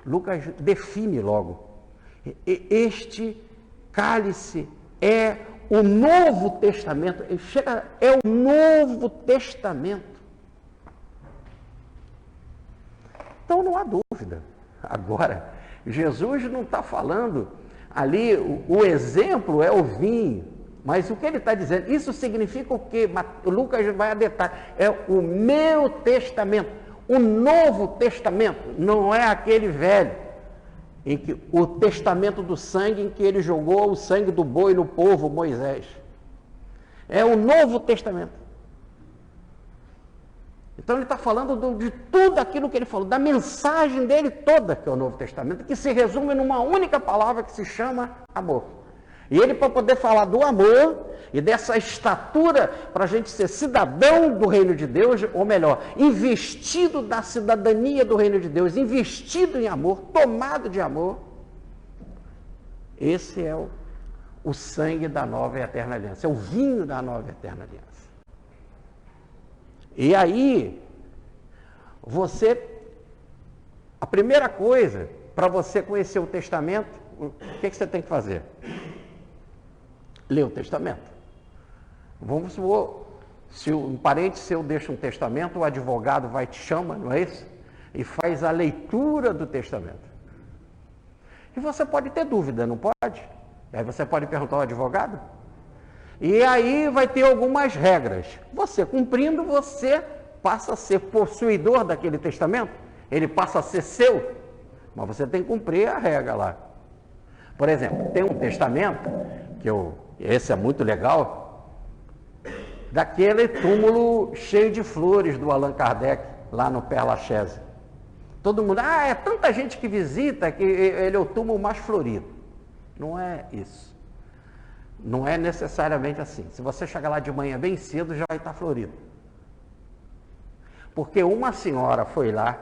Lucas define logo. Este cálice é o Novo Testamento. É o Novo Testamento. Então não há dúvida. Agora, Jesus não está falando ali, o exemplo é o vinho, mas o que ele está dizendo, isso significa o quê? Lucas vai a detalhe, é o meu testamento, o Novo Testamento, não é aquele velho, em que o testamento do sangue em que ele jogou o sangue do boi no povo Moisés. É o Novo Testamento. Então ele está falando de tudo aquilo que ele falou, da mensagem dele toda, que é o Novo Testamento, que se resume numa única palavra que se chama amor. E ele, para poder falar do amor e dessa estatura para a gente ser cidadão do reino de Deus, ou melhor, investido da cidadania do reino de Deus, investido em amor, tomado de amor, esse é o sangue da nova e eterna aliança, é o vinho da nova e eterna aliança. E aí, a primeira coisa, para você conhecer o testamento, o que você tem que fazer? Ler o testamento. Vamos supor, se um parente seu deixa um testamento, o advogado vai te chama, não é isso? E faz a leitura do testamento. E você pode ter dúvida, não pode? Aí você pode perguntar ao advogado. E aí vai ter algumas regras. Você cumprindo, você passa a ser possuidor daquele testamento. Ele passa a ser seu. Mas você tem que cumprir a regra lá. Por exemplo, tem um testamento, esse é muito legal, daquele túmulo cheio de flores do Allan Kardec, lá no Père Lachaise. Todo mundo, é tanta gente que visita que ele é o túmulo mais florido. Não é isso. Não é necessariamente assim. Se você chegar lá de manhã bem cedo, já vai estar florido. Porque uma senhora foi lá,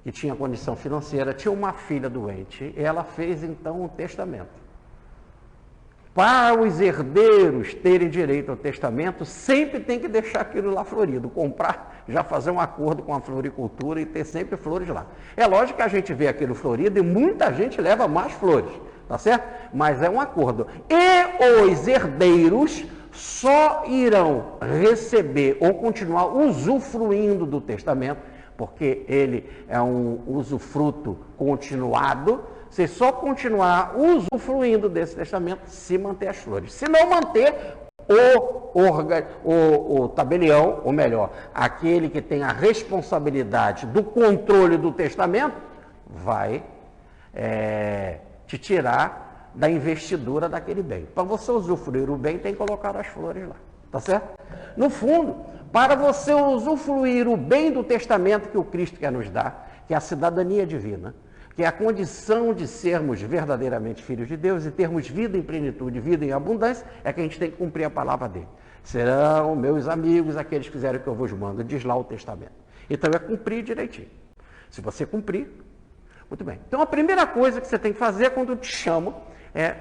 que tinha condição financeira, tinha uma filha doente, e ela fez então um testamento. Para os herdeiros terem direito ao testamento, sempre tem que deixar aquilo lá florido, comprar, já fazer um acordo com a floricultura e ter sempre flores lá. É lógico que a gente vê aquilo florido e muita gente leva mais flores, tá certo? Mas é um acordo. E os herdeiros só irão receber ou continuar usufruindo do testamento, porque ele é um usufruto continuado. Você só continuar usufruindo desse testamento se manter as flores. Se não manter, o tabelião, ou melhor, aquele que tem a responsabilidade do controle do testamento, vai te tirar da investidura daquele bem. Para você usufruir o bem, tem que colocar as flores lá. Tá certo? No fundo, para você usufruir o bem do testamento que o Cristo quer nos dar, que é a cidadania divina, que é a condição de sermos verdadeiramente filhos de Deus e termos vida em plenitude, vida em abundância, é que a gente tem que cumprir a palavra dele. Serão meus amigos aqueles que fizerem o que eu vos mando, diz lá o testamento. Então é cumprir direitinho. Se você cumprir, muito bem. Então a primeira coisa que você tem que fazer quando eu te chamo é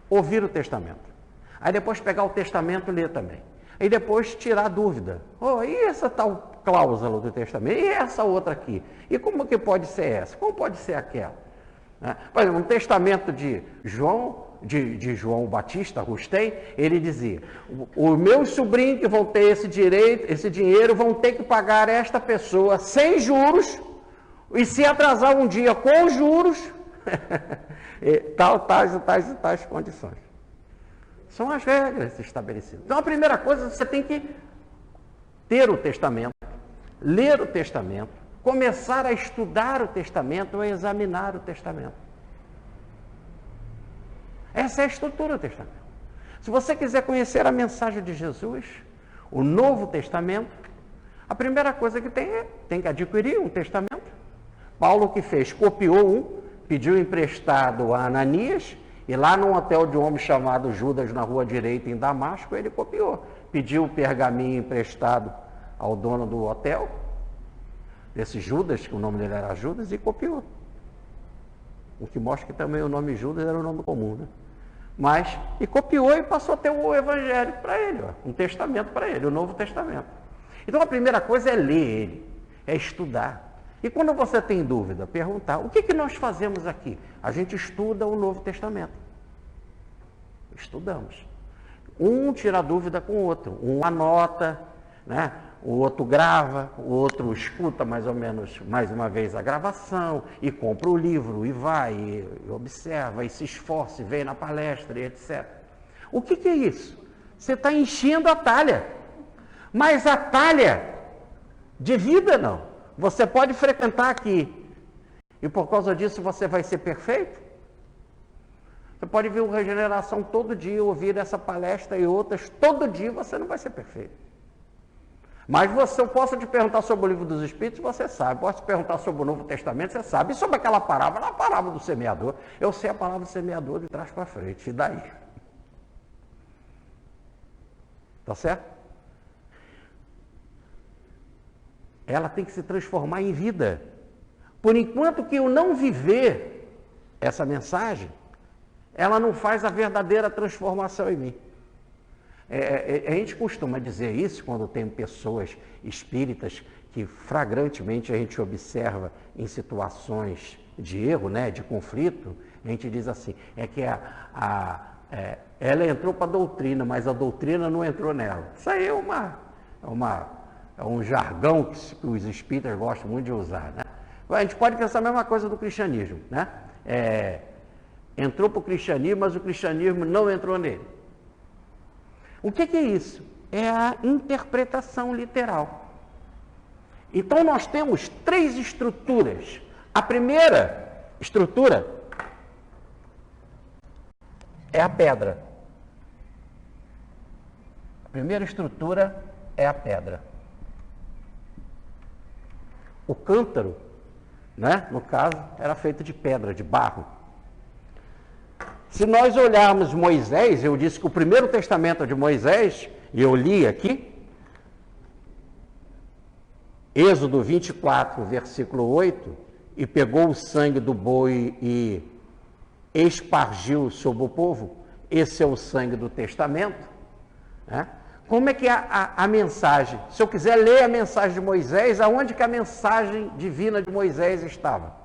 ouvir o testamento. Aí depois pegar o testamento e ler também. Aí depois tirar a dúvida. E essa tal cláusula do testamento? E essa outra aqui? E como que pode ser essa? Como pode ser aquela? Por exemplo, no testamento de João Batista, Rustem, ele dizia, os meus sobrinhos que vão ter esse dinheiro vão ter que pagar esta pessoa sem juros, e se atrasar um dia com juros, tais condições. São as regras estabelecidas. Então, a primeira coisa, você tem que ter o testamento, ler o testamento, começar a estudar o testamento ou examinar o testamento. Essa é a estrutura do testamento. Se você quiser conhecer a mensagem de Jesus, o Novo Testamento, a primeira coisa que tem que adquirir um testamento. Paulo que fez? Copiou um, pediu emprestado a Ananias, e lá num hotel de um homem chamado Judas, na Rua Direita, em Damasco, ele copiou. Pediu o pergaminho emprestado ao dono do hotel, desse Judas, que o nome dele era Judas, e copiou. O que mostra que também o nome Judas era um nome comum, né? Mas, e copiou e passou a ter o Evangelho para ele, ó, um testamento para ele, o Novo Testamento. Então a primeira coisa é ler ele, é estudar. E quando você tem dúvida, perguntar, o que nós fazemos aqui? A gente estuda o Novo Testamento. Estudamos. Um tira dúvida com o outro, um anota, né? O outro grava, o outro escuta mais ou menos, mais uma vez, a gravação, e compra o livro, e vai, e observa, e se esforça, e vem na palestra, e etc. O que é isso? Você está enchendo a talha. Mas a talha de vida, não. Você pode frequentar aqui, e por causa disso você vai ser perfeito? Você pode vir o Regeneração todo dia, ouvir essa palestra e outras, todo dia você não vai ser perfeito. Mas eu posso te perguntar sobre o Livro dos Espíritos, você sabe. Posso te perguntar sobre o Novo Testamento, você sabe. E sobre aquela parábola, a parábola do semeador. Eu sei a palavra do semeador de trás para frente. E daí? Tá certo? Ela tem que se transformar em vida. Por enquanto que eu não viver essa mensagem, ela não faz a verdadeira transformação em mim. A gente costuma dizer isso quando tem pessoas espíritas que flagrantemente a gente observa em situações de erro, né, de conflito. A gente diz assim, que ela entrou para a doutrina, mas a doutrina não entrou nela. Isso aí é um jargão que os espíritas gostam muito de usar, né? A gente pode pensar a mesma coisa do cristianismo, né? Entrou para o cristianismo, mas o cristianismo não entrou nele. O que é isso? É a interpretação literal. Então nós temos 3 estruturas. A primeira estrutura é a pedra. A primeira estrutura é a pedra. O cântaro, né, no caso, era feito de pedra, de barro. Se nós olharmos Moisés, eu disse que o primeiro testamento de Moisés, e eu li aqui, Êxodo 24, versículo 8, e pegou o sangue do boi e espargiu sobre o povo, esse é o sangue do testamento, né? Como é que é a mensagem? Se eu quiser ler a mensagem de Moisés, aonde que a mensagem divina de Moisés estava?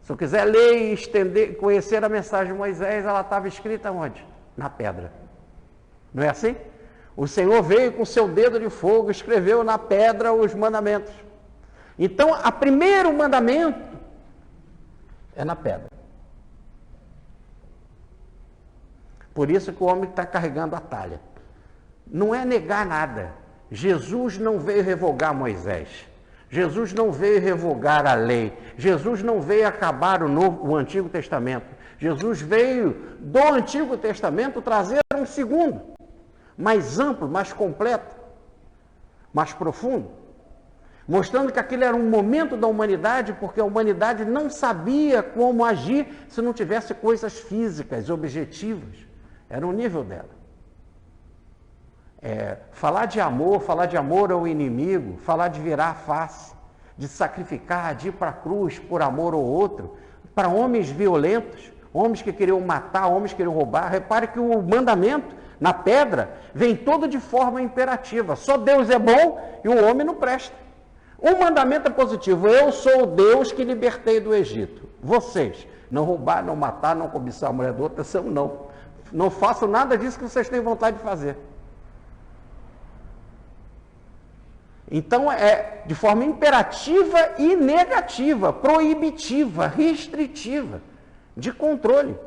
Se eu quiser ler e estender, conhecer a mensagem de Moisés, ela estava escrita onde? Na pedra. Não é assim? O Senhor veio com seu dedo de fogo, escreveu na pedra os mandamentos. Então, o primeiro mandamento é na pedra. Por isso que o homem está carregando a talha. Não é negar nada. Jesus não veio revogar Moisés. Jesus não veio revogar a lei. Jesus não veio acabar o Antigo Testamento. Jesus veio do Antigo Testamento trazer um segundo, mais amplo, mais completo, mais profundo, mostrando que aquele era um momento da humanidade, porque a humanidade não sabia como agir se não tivesse coisas físicas, objetivas. Era o nível dela. Falar de amor ao inimigo, falar de virar a face, de sacrificar, de ir para a cruz por amor ao outro, para homens violentos, homens que queriam matar, homens que queriam roubar. Repare que o mandamento na pedra vem todo de forma imperativa. Só Deus é bom e o homem não presta. O mandamento é positivo. Eu sou o Deus que libertei do Egito. Vocês, não roubar, não matar, não cobiçar a mulher do outro, não. Não façam nada disso que vocês têm vontade de fazer. Então, é de forma imperativa e negativa, proibitiva, restritiva, de controle.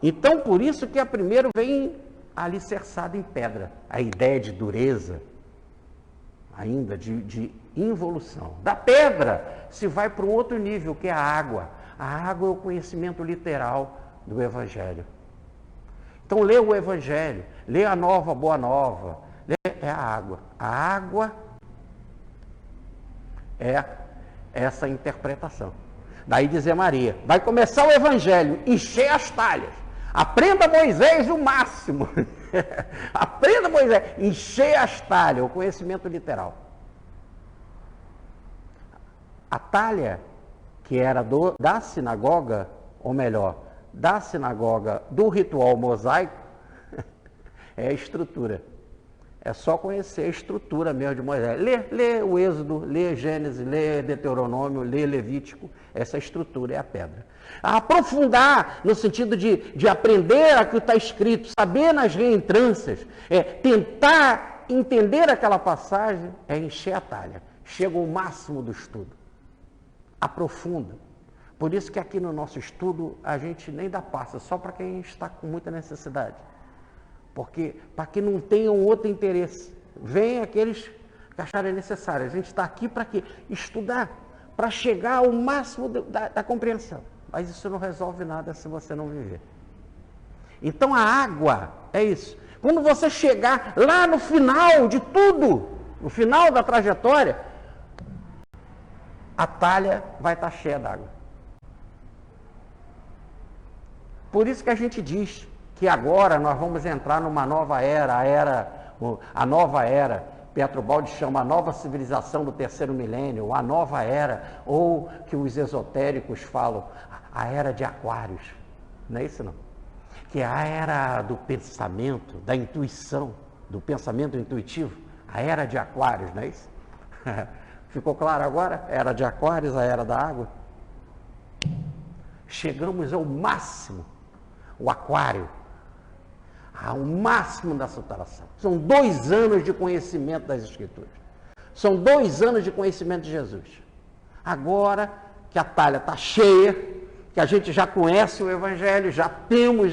Então, por isso que a primeira vem alicerçada em pedra. A ideia de dureza, ainda de involução. Da pedra se vai para um outro nível, que é a água. A água é o conhecimento literal do Evangelho. Então lê o Evangelho, lê a nova, boa nova, é a água. A água é essa interpretação. Daí dizer Maria, vai começar o Evangelho, encher as talhas. Aprenda Moisés o máximo. Aprenda Moisés, encher as talhas, o conhecimento literal. A talha que era da sinagoga, ou melhor, da sinagoga do ritual mosaico, é a estrutura. É só conhecer a estrutura mesmo de Moisés. Lê o Êxodo, lê Gênesis, lê Deuteronômio, lê Levítico. Essa estrutura é a pedra. Aprofundar no sentido de aprender aquilo que está escrito, saber nas reentrâncias, tentar entender aquela passagem, é encher a talha. Chega ao máximo do estudo. Aprofunda. Por isso que aqui no nosso estudo a gente nem dá passa, só para quem está com muita necessidade. Porque para que não tenham outro interesse, vem aqueles que acharem necessário. A gente está aqui para quê? Estudar, para chegar ao máximo da compreensão. Mas isso não resolve nada se você não viver. Então a água é isso. Quando você chegar lá no final de tudo, no final da trajetória, a talha vai estar cheia d'água. Por isso que a gente diz que agora nós vamos entrar numa nova era, a nova era, Pietro Baldi chama a nova civilização do terceiro milênio, a nova era, ou que os esotéricos falam, a era de Aquários. Não é isso não? Que é a era do pensamento, da intuição, do pensamento intuitivo, a era de Aquários, não é isso? Ficou claro agora? Era de Aquários, a era da água. Chegamos ao máximo, o Aquário, ao máximo da saturação. São 2 anos de conhecimento das Escrituras. São 2 anos de conhecimento de Jesus. Agora que a talha está cheia, que a gente já conhece o Evangelho, já temos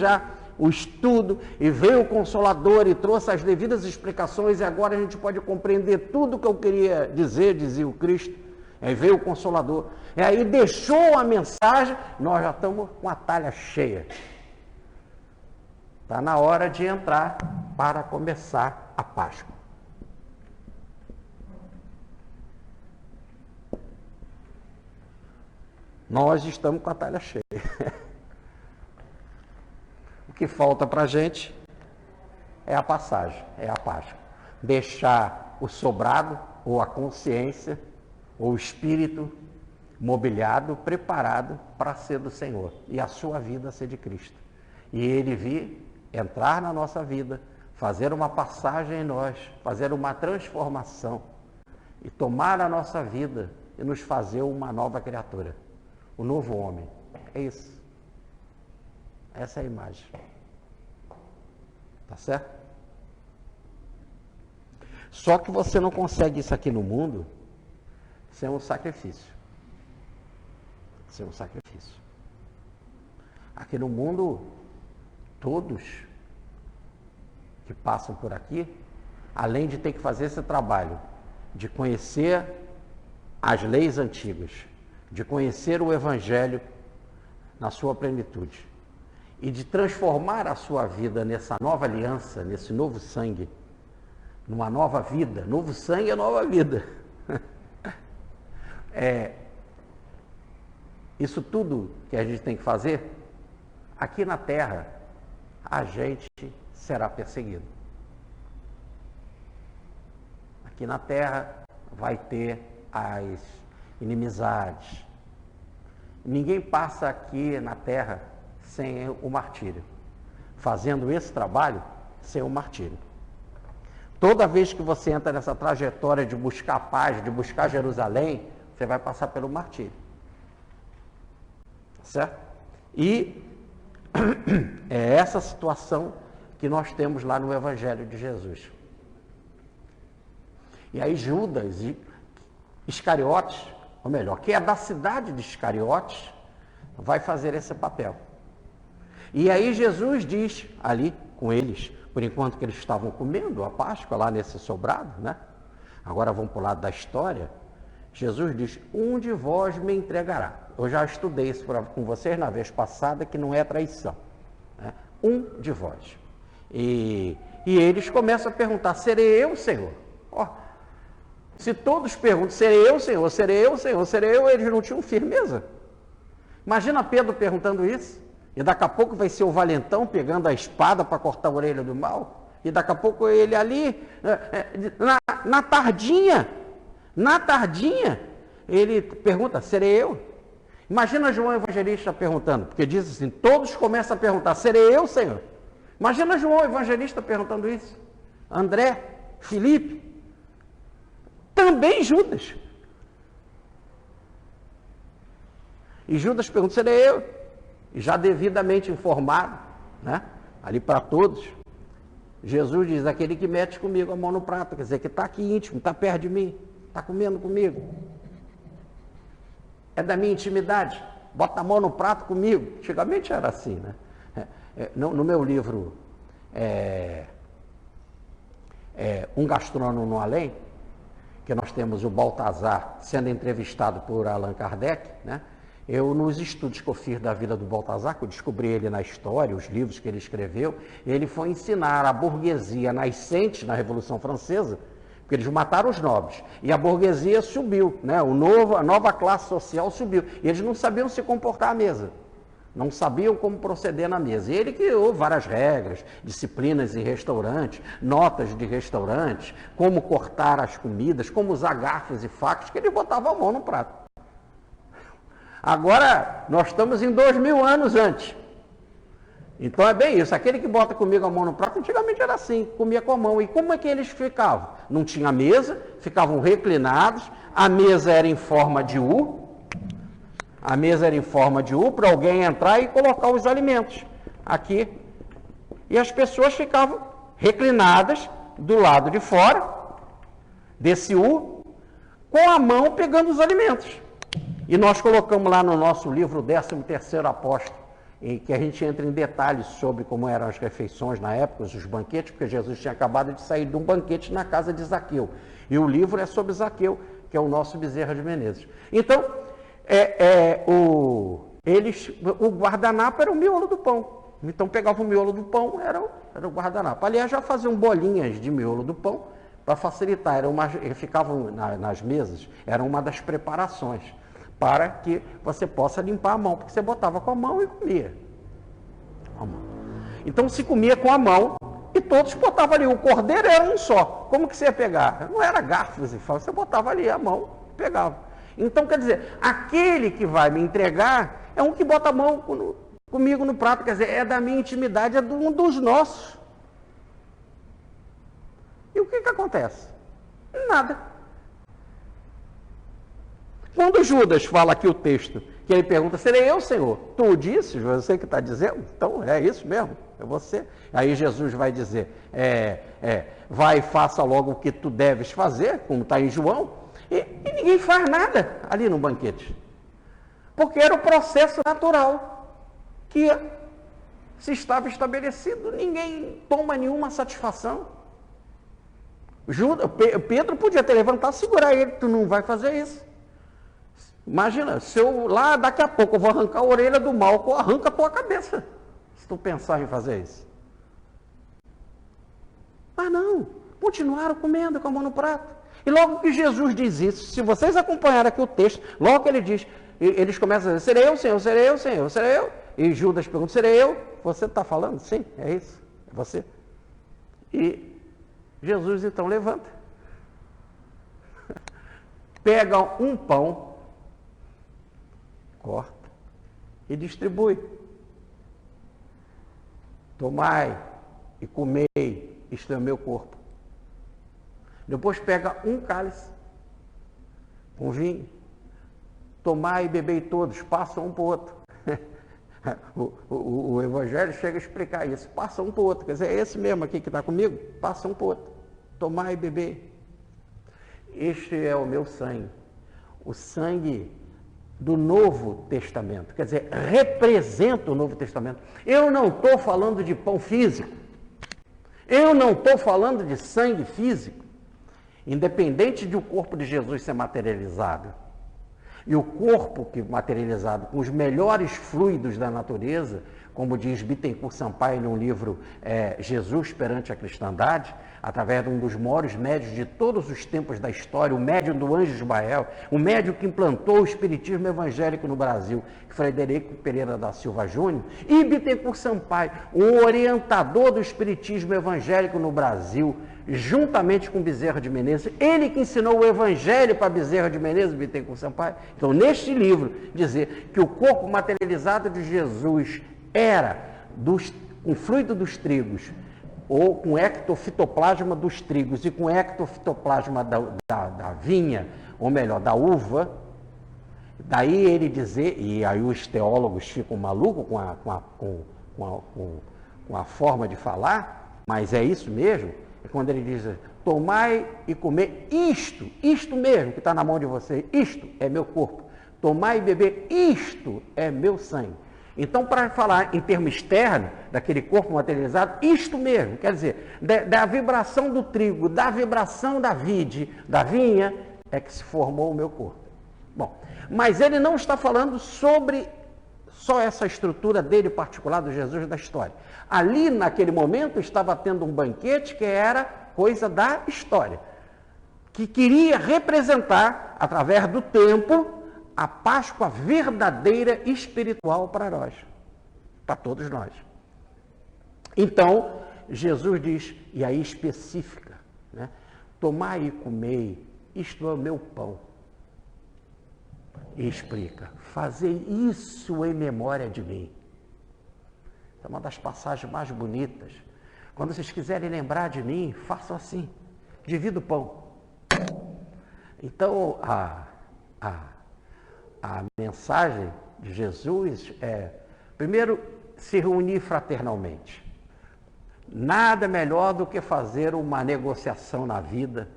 o estudo, e veio o Consolador e trouxe as devidas explicações, e agora a gente pode compreender tudo o que eu queria dizer, dizia o Cristo. Aí veio o Consolador, e aí deixou a mensagem, nós já estamos com a talha cheia. Está na hora de entrar para começar a Páscoa. Nós estamos com a talha cheia. O que falta para a gente é a passagem, é a Páscoa. Deixar o sobrado, ou a consciência, ou o espírito mobiliado, preparado para ser do Senhor. E a sua vida ser de Cristo. E Ele vir, entrar na nossa vida, fazer uma passagem em nós, fazer uma transformação e tomar a nossa vida e nos fazer uma nova criatura, o novo homem. É isso. Essa é a imagem. Tá certo? Só que você não consegue isso aqui no mundo sem um sacrifício. Sem um sacrifício. Aqui no mundo, todos que passam por aqui, além de ter que fazer esse trabalho de conhecer as leis antigas, de conhecer o Evangelho na sua plenitude e de transformar a sua vida nessa nova aliança, nesse novo sangue, numa nova vida. Novo sangue é nova vida. Isso tudo que a gente tem que fazer, aqui na terra, a gente será perseguido. Aqui na terra vai ter as inimizades. Ninguém passa aqui na terra sem o martírio. Fazendo esse trabalho sem o martírio. Toda vez que você entra nessa trajetória de buscar a paz, de buscar Jerusalém, você vai passar pelo martírio. Certo? E é essa situação que nós temos lá no Evangelho de Jesus. E aí Judas e Iscariotes, ou melhor, que é da cidade de Iscariotes, vai fazer esse papel. E aí Jesus diz ali com eles, por enquanto que eles estavam comendo a Páscoa lá nesse sobrado, né? Agora vamos para o lado da história. Jesus diz, um de vós me entregará. eu já estudei isso com vocês na vez passada, que não é traição. Né? Um de vós. E eles começam a perguntar, serei eu, Senhor? Ó, se todos perguntam, serei eu, Senhor, serei eu, Senhor, serei eu, eles não tinham firmeza. Imagina Pedro perguntando isso, e daqui a pouco vai ser o valentão pegando a espada para cortar a orelha do mal, e daqui a pouco ele ali, na tardinha, ele pergunta, serei eu? Imagina João Evangelista perguntando, porque diz assim, todos começam a perguntar, serei eu, Senhor? Imagina João Evangelista perguntando isso. André, Filipe, também Judas. E Judas pergunta, serei eu? E já devidamente informado, né? Ali para todos. Jesus diz, aquele que mete comigo a mão no prato, quer dizer, que está aqui íntimo, está perto de mim, está comendo comigo. É da minha intimidade, bota a mão no prato comigo. Antigamente era assim, né? No meu livro, Um Gastrônomo no Além, que nós temos o Baltazar sendo entrevistado por Allan Kardec, né? Eu, nos estudos que eu fiz da vida do Baltazar, que eu descobri ele na história, os livros que ele escreveu, ele foi ensinar a burguesia nascente na Revolução Francesa, porque eles mataram os nobres, e a burguesia subiu, né? A nova classe social subiu, e eles não sabiam se comportar à mesa, não sabiam como proceder na mesa. E ele criou várias regras, disciplinas em restaurantes, notas de restaurantes, como cortar as comidas, como usar garfos e facas, que ele botava a mão no prato. Agora, nós estamos em 2000 anos antes. Então é bem isso, aquele que bota comigo a mão no prato, antigamente era assim, comia com a mão. E como é que eles ficavam? Não tinha mesa, ficavam reclinados, a mesa era em forma de U, para alguém entrar e colocar os alimentos aqui. E as pessoas ficavam reclinadas do lado de fora, desse U, com a mão pegando os alimentos. E nós colocamos lá no nosso livro, o 13º Apóstolo, em que a gente entra em detalhes sobre como eram as refeições na época, os banquetes, porque Jesus tinha acabado de sair de um banquete na casa de Zaqueu. E o livro é sobre Zaqueu, que é o nosso Bezerra de Menezes. Então, o guardanapo era o miolo do pão. Então, pegava o miolo do pão, era o guardanapo. Aliás, já faziam bolinhas de miolo do pão para facilitar. Ficavam nas mesas, era uma das preparações para que você possa limpar a mão, porque você botava com a mão e comia. Então se comia com a mão e todos botavam ali, o cordeiro era um só. Como que você ia pegar? Não era garfos e facas, você botava ali a mão e pegava. Então quer dizer, aquele que vai me entregar é um que bota a mão comigo no prato, quer dizer, é da minha intimidade, é de um dos nossos. E o que acontece? Nada. Quando Judas fala aqui o texto, que ele pergunta, serei eu, Senhor? Tu disse, você que está dizendo? Então, é isso mesmo, é você. Aí Jesus vai dizer, vai e faça logo o que tu deves fazer, como está em João, e ninguém faz nada ali no banquete. Porque era o processo natural que se estava estabelecido, ninguém toma nenhuma satisfação. Pedro podia ter levantado e segurar ele, tu não vai fazer isso. Imagina, se eu lá daqui a pouco eu vou arrancar a orelha do mal, arranca a tua cabeça, se tu pensar em fazer isso. Mas não, continuaram comendo com a mão no prato. E logo que Jesus diz isso, se vocês acompanharem aqui o texto, logo que ele diz, eles começam a dizer, serei eu, Senhor, serei eu, Senhor, serei eu. E Judas pergunta, serei eu? Você está falando? Sim, é isso, é você. E Jesus então levanta, pega um pão, corta e distribui. Tomai e comei, isto é o meu corpo. Depois pega um cálice com vinho, tomai e bebei todos, passa um para o outro. o Evangelho chega a explicar isso, passa um para o outro, quer dizer, é esse mesmo aqui que está comigo, passa um para o outro, tomai e bebei. Este é o meu sangue, o sangue do Novo Testamento, quer dizer, representa o Novo Testamento. Eu não estou falando de pão físico, eu não estou falando de sangue físico, independente de o corpo de Jesus ser materializado. E o corpo que materializado com os melhores fluidos da natureza, como diz Bittencourt Sampaio num livro Jesus perante a Cristandade, através de um dos maiores médios de todos os tempos da história, o médium do Anjo Ismael, o médium que implantou o espiritismo evangélico no Brasil, Frederico Pereira da Silva Júnior, e Bittencourt Sampaio, o orientador do espiritismo evangélico no Brasil, juntamente com Bezerra de Menezes, ele que ensinou o evangelho para Bezerra de Menezes, Bittencourt Sampaio. Então, neste livro, dizer que o corpo materializado de Jesus era com fluido dos trigos, ou com ectofitoplasma dos trigos e com ectofitoplasma da vinha, ou melhor, da uva. Daí ele dizer, e aí os teólogos ficam malucos com a forma de falar, mas é isso mesmo, é quando ele diz, tomai e comer isto mesmo que está na mão de vocês, isto é meu corpo, tomai e beber, isto é meu sangue. Então, para falar em termo externo, daquele corpo materializado, isto mesmo, quer dizer, da vibração do trigo, da vibração da vide, da vinha, é que se formou o meu corpo. Bom, mas ele não está falando sobre só essa estrutura dele particular, do Jesus da história. Ali, naquele momento, estava tendo um banquete que era coisa da história, que queria representar, através do tempo, a Páscoa verdadeira espiritual para nós, para todos nós. Então, Jesus diz, e aí especifica, né? Tomai e comei, isto é o meu pão. E explica, fazei isso em memória de mim. É uma das passagens mais bonitas. Quando vocês quiserem lembrar de mim, façam assim, divida o pão. Então, a mensagem de Jesus é, primeiro, se reunir fraternalmente. Nada melhor do que fazer uma negociação na vida,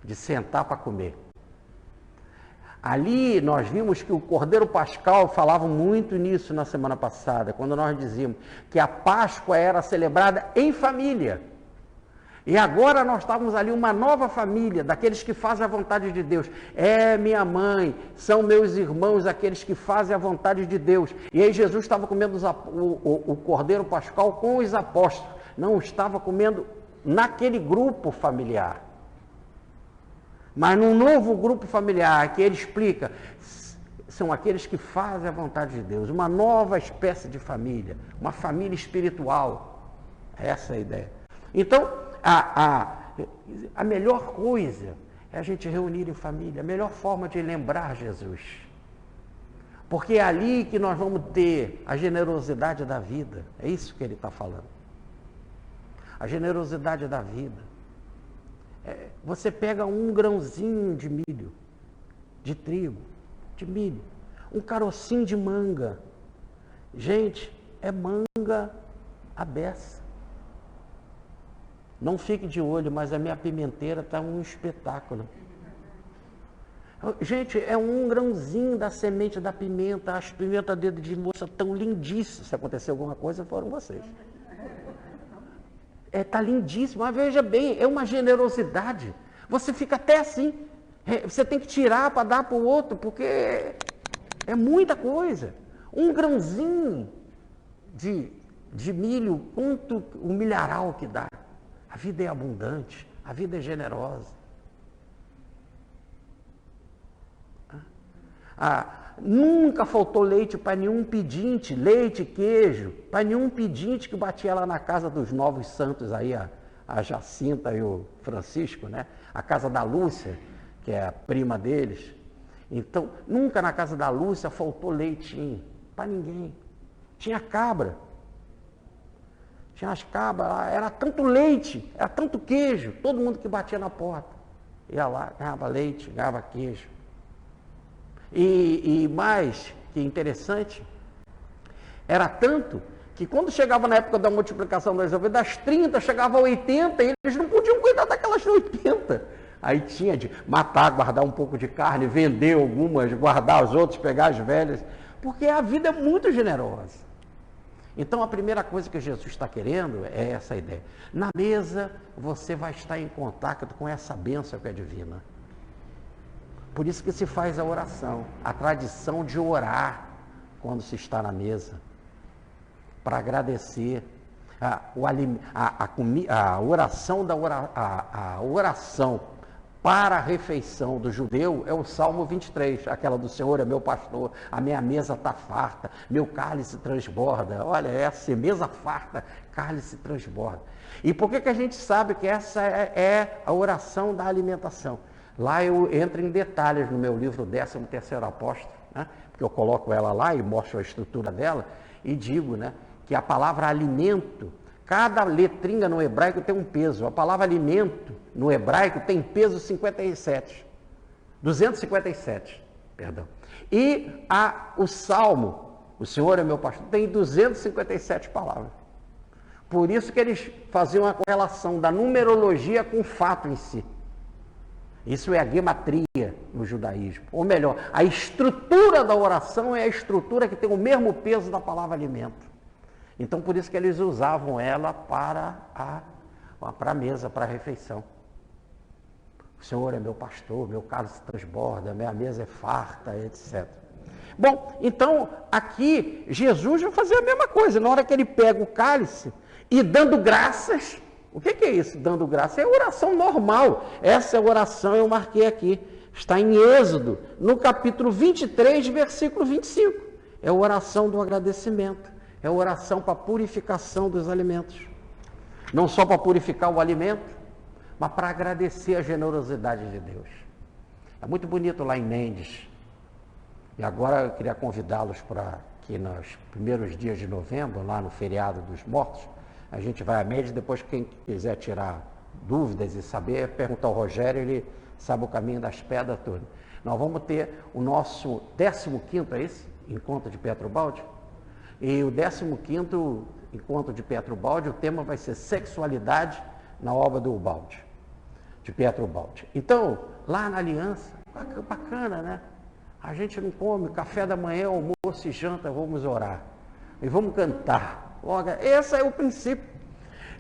de sentar para comer. Ali nós vimos que o Cordeiro Pascal falava muito nisso na semana passada, quando nós dizíamos que a Páscoa era celebrada em família. E agora nós estávamos ali uma nova família, daqueles que fazem a vontade de Deus. É minha mãe, são meus irmãos, aqueles que fazem a vontade de Deus. E aí Jesus estava comendo o Cordeiro Pascal com os apóstolos. Não estava comendo naquele grupo familiar. Mas num novo grupo familiar, que ele explica, são aqueles que fazem a vontade de Deus. Uma nova espécie de família, uma família espiritual. Essa é a ideia. Então, a melhor coisa é a gente reunir em família, a melhor forma de lembrar Jesus. Porque é ali que nós vamos ter a generosidade da vida. É isso que ele está falando. A generosidade da vida. Você pega um grãozinho de milho, de trigo, de milho, um carocinho de manga. Gente, é manga à beça. Não fique de olho, mas a minha pimenteira está um espetáculo. Gente, é um grãozinho da semente da pimenta. As pimentas dedo de moça tão lindíssimas. Se acontecer alguma coisa, foram vocês. Está lindíssimo, mas veja bem, é uma generosidade. Você fica até assim. Você tem que tirar para dar para o outro, porque é muita coisa. Um grãozinho de milho, quanto o milharal que dá. A vida é abundante, a vida é generosa. Nunca faltou leite para nenhum pedinte, leite, queijo, para nenhum pedinte que batia lá na casa dos novos santos, aí a Jacinta e o Francisco, né? A casa da Lúcia, que é a prima deles. Então, nunca na casa da Lúcia faltou leitinho, para ninguém. Tinha cabra. Tinha as cabras lá, era tanto leite, era tanto queijo, todo mundo que batia na porta. Ia lá, ganhava leite, ganhava queijo. E mais, que interessante, era tanto que quando chegava na época da multiplicação das ovelhas, das 30 chegava a 80 e eles não podiam cuidar daquelas 80. Aí tinha de matar, guardar um pouco de carne, vender algumas, guardar as outras, pegar as velhas, porque a vida é muito generosa. Então a primeira coisa que Jesus está querendo é essa ideia. Na mesa você vai estar em contato com essa bênção que é divina. Por isso que se faz a oração, a tradição de orar quando se está na mesa, para agradecer. A oração para a refeição do judeu é o Salmo 23, aquela do Senhor é meu pastor, a minha mesa está farta, meu cálice transborda. Olha, é assim, mesa farta, cálice transborda. E por que a gente sabe que essa é a oração da alimentação? Lá eu entro em detalhes no meu livro 13º Apóstolo, né? Porque eu coloco ela lá e mostro a estrutura dela e digo, né, que a palavra alimento, cada letrinha no hebraico tem um peso. A palavra alimento no hebraico tem peso 257, perdão. E o Salmo, o Senhor é meu pastor, tem 257 palavras. Por isso que eles faziam a correlação da numerologia com o fato em si. Isso é a gematria no judaísmo. Ou melhor, a estrutura da oração é a estrutura que tem o mesmo peso da palavra alimento. Então, por isso que eles usavam ela para a mesa, para a refeição. O Senhor é meu pastor, meu cálice transborda, minha mesa é farta, etc. Bom, então, aqui, Jesus vai fazer a mesma coisa. Na hora que ele pega o cálice e dando graças, o que é isso, dando graças? É oração normal. Essa oração eu marquei aqui. Está em Êxodo, no capítulo 23, versículo 25. É a oração do agradecimento. É oração para a purificação dos alimentos. Não só para purificar o alimento, mas para agradecer a generosidade de Deus. É muito bonito lá em Mendes. E agora eu queria convidá-los para que nos primeiros dias de novembro, lá no feriado dos mortos, a gente vai a Mendes, depois quem quiser tirar dúvidas e saber, perguntar ao Rogério, ele sabe o caminho das pedras todas. Nós vamos ter o nosso 15º, é esse? Encontro de Petrobaldi. E o 15º encontro de Petrobaldi, o tema vai ser sexualidade na obra do Ubaldi, de Petrobaldi. Então, lá na Aliança, bacana, né? A gente não come, café da manhã, almoço e janta, vamos orar. E vamos cantar. Olha, esse é o princípio.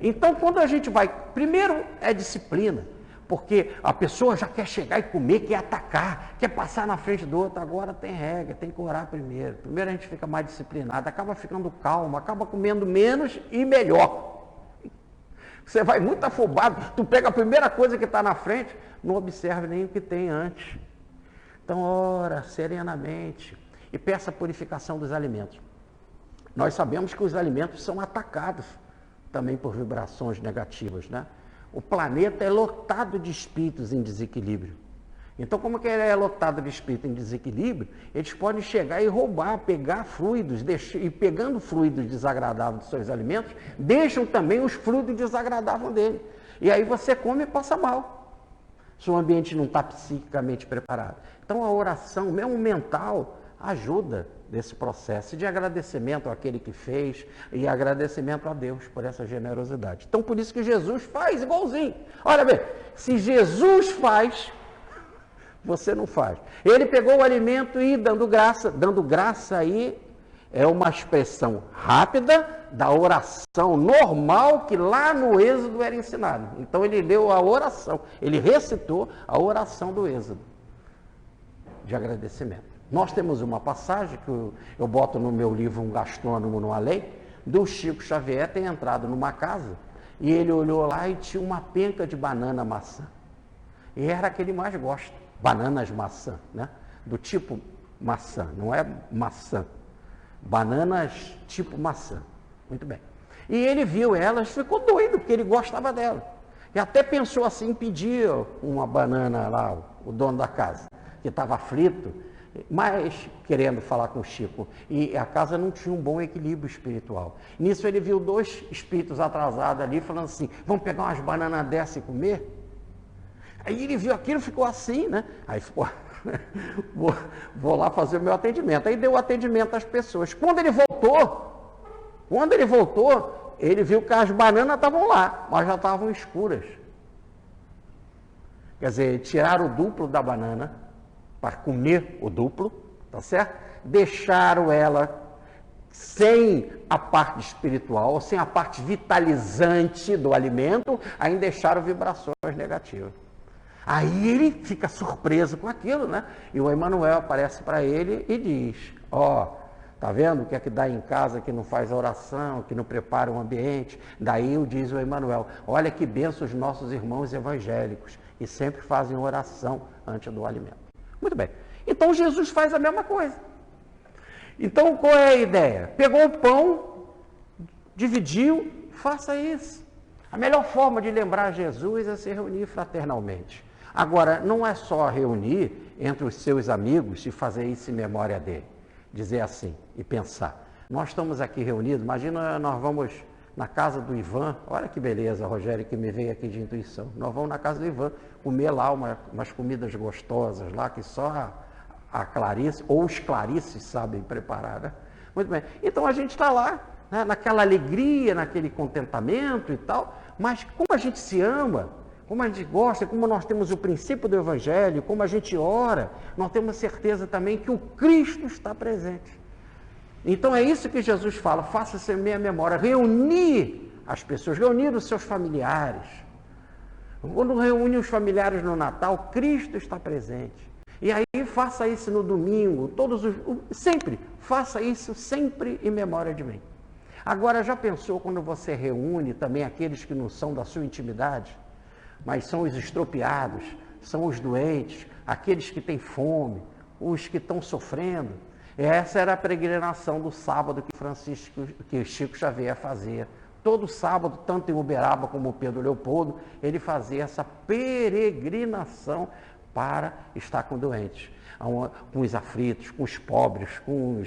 Então, quando a gente vai, primeiro é disciplina, porque a pessoa já quer chegar e comer, quer atacar, quer passar na frente do outro. Agora tem regra, tem que orar primeiro. Primeiro a gente fica mais disciplinado, acaba ficando calmo, acaba comendo menos e melhor. Você vai muito afobado, tu pega a primeira coisa que está na frente, não observa nem o que tem antes. Então ora serenamente e peça a purificação dos alimentos. Nós sabemos que os alimentos são atacados também por vibrações negativas, né? O planeta é lotado de espíritos em desequilíbrio. Então, como que ele é lotado de espíritos em desequilíbrio, eles podem chegar e roubar, pegar fluidos, e pegando fluidos desagradáveis dos seus alimentos, deixam também os fluidos desagradáveis dele. E aí você come e passa mal, se o ambiente não está psiquicamente preparado. Então, a oração, mesmo mental, ajuda nesse processo de agradecimento àquele que fez e agradecimento a Deus por essa generosidade. Então, por isso que Jesus faz igualzinho. Olha bem, se Jesus faz, você não faz. Ele pegou o alimento e dando graça aí é uma expressão rápida da oração normal que lá no Êxodo era ensinado. Então, ele deu a oração, ele recitou a oração do Êxodo de agradecimento. Nós temos uma passagem que eu boto no meu livro Um Gastrônomo no Além, do Chico Xavier ter entrado numa casa e ele olhou lá e tinha uma penca de banana maçã. E era a que ele mais gosta, bananas maçã, né? Do tipo maçã, não é maçã. Bananas tipo maçã. Muito bem. E ele viu elas, ficou doido, porque ele gostava dela. E até pensou assim em pedir uma banana lá, o dono da casa, que estava aflito, mas querendo falar com o Chico, e a casa não tinha um bom equilíbrio espiritual. Nisso ele viu dois espíritos atrasados ali, falando assim, vamos pegar umas bananas dessa e comer? Aí ele viu aquilo, ficou assim, né? Aí ficou, vou lá fazer o meu atendimento. Aí deu o atendimento às pessoas. Quando ele voltou, ele viu que as bananas estavam lá, mas já estavam escuras. Quer dizer, tiraram o duplo da banana, para comer o duplo, tá certo? Deixaram ela sem a parte espiritual, sem a parte vitalizante do alimento, ainda deixaram vibrações negativas. Aí ele fica surpreso com aquilo, né? E o Emanuel aparece para ele e diz, tá vendo o que é que dá em casa que não faz a oração, que não prepara o ambiente? Daí diz o Emanuel, olha que benção os nossos irmãos evangélicos, e sempre fazem oração antes do alimento. Muito bem, então Jesus faz a mesma coisa. Então qual é a ideia? Pegou o pão, dividiu, faça isso. A melhor forma de lembrar Jesus é se reunir fraternalmente. Agora, não é só reunir entre os seus amigos e fazer isso em memória dele. Dizer assim e pensar. Nós estamos aqui reunidos, imagina nós vamos na casa do Ivan, olha que beleza, Rogério, que me veio aqui de intuição. Nós vamos na casa do Ivan comer lá umas comidas gostosas lá, que só a Clarice ou os Clarices sabem preparar, né? Muito bem, então a gente está lá, né, naquela alegria, naquele contentamento e tal, mas como a gente se ama, como a gente gosta, como nós temos o princípio do Evangelho, como a gente ora, nós temos certeza também que o Cristo está presente. Então é isso que Jesus fala, faça-se a minha memória, reunir as pessoas, reunir os seus familiares. Quando reúne os familiares no Natal, Cristo está presente. E aí faça isso no domingo, sempre, faça isso sempre em memória de mim. Agora, já pensou quando você reúne também aqueles que não são da sua intimidade, mas são os estropiados, são os doentes, aqueles que têm fome, os que estão sofrendo? Essa era a peregrinação do sábado que Chico Xavier fazia. Todo sábado, tanto em Uberaba como Pedro Leopoldo, ele fazia essa peregrinação para estar com doentes, com os aflitos, com os pobres, com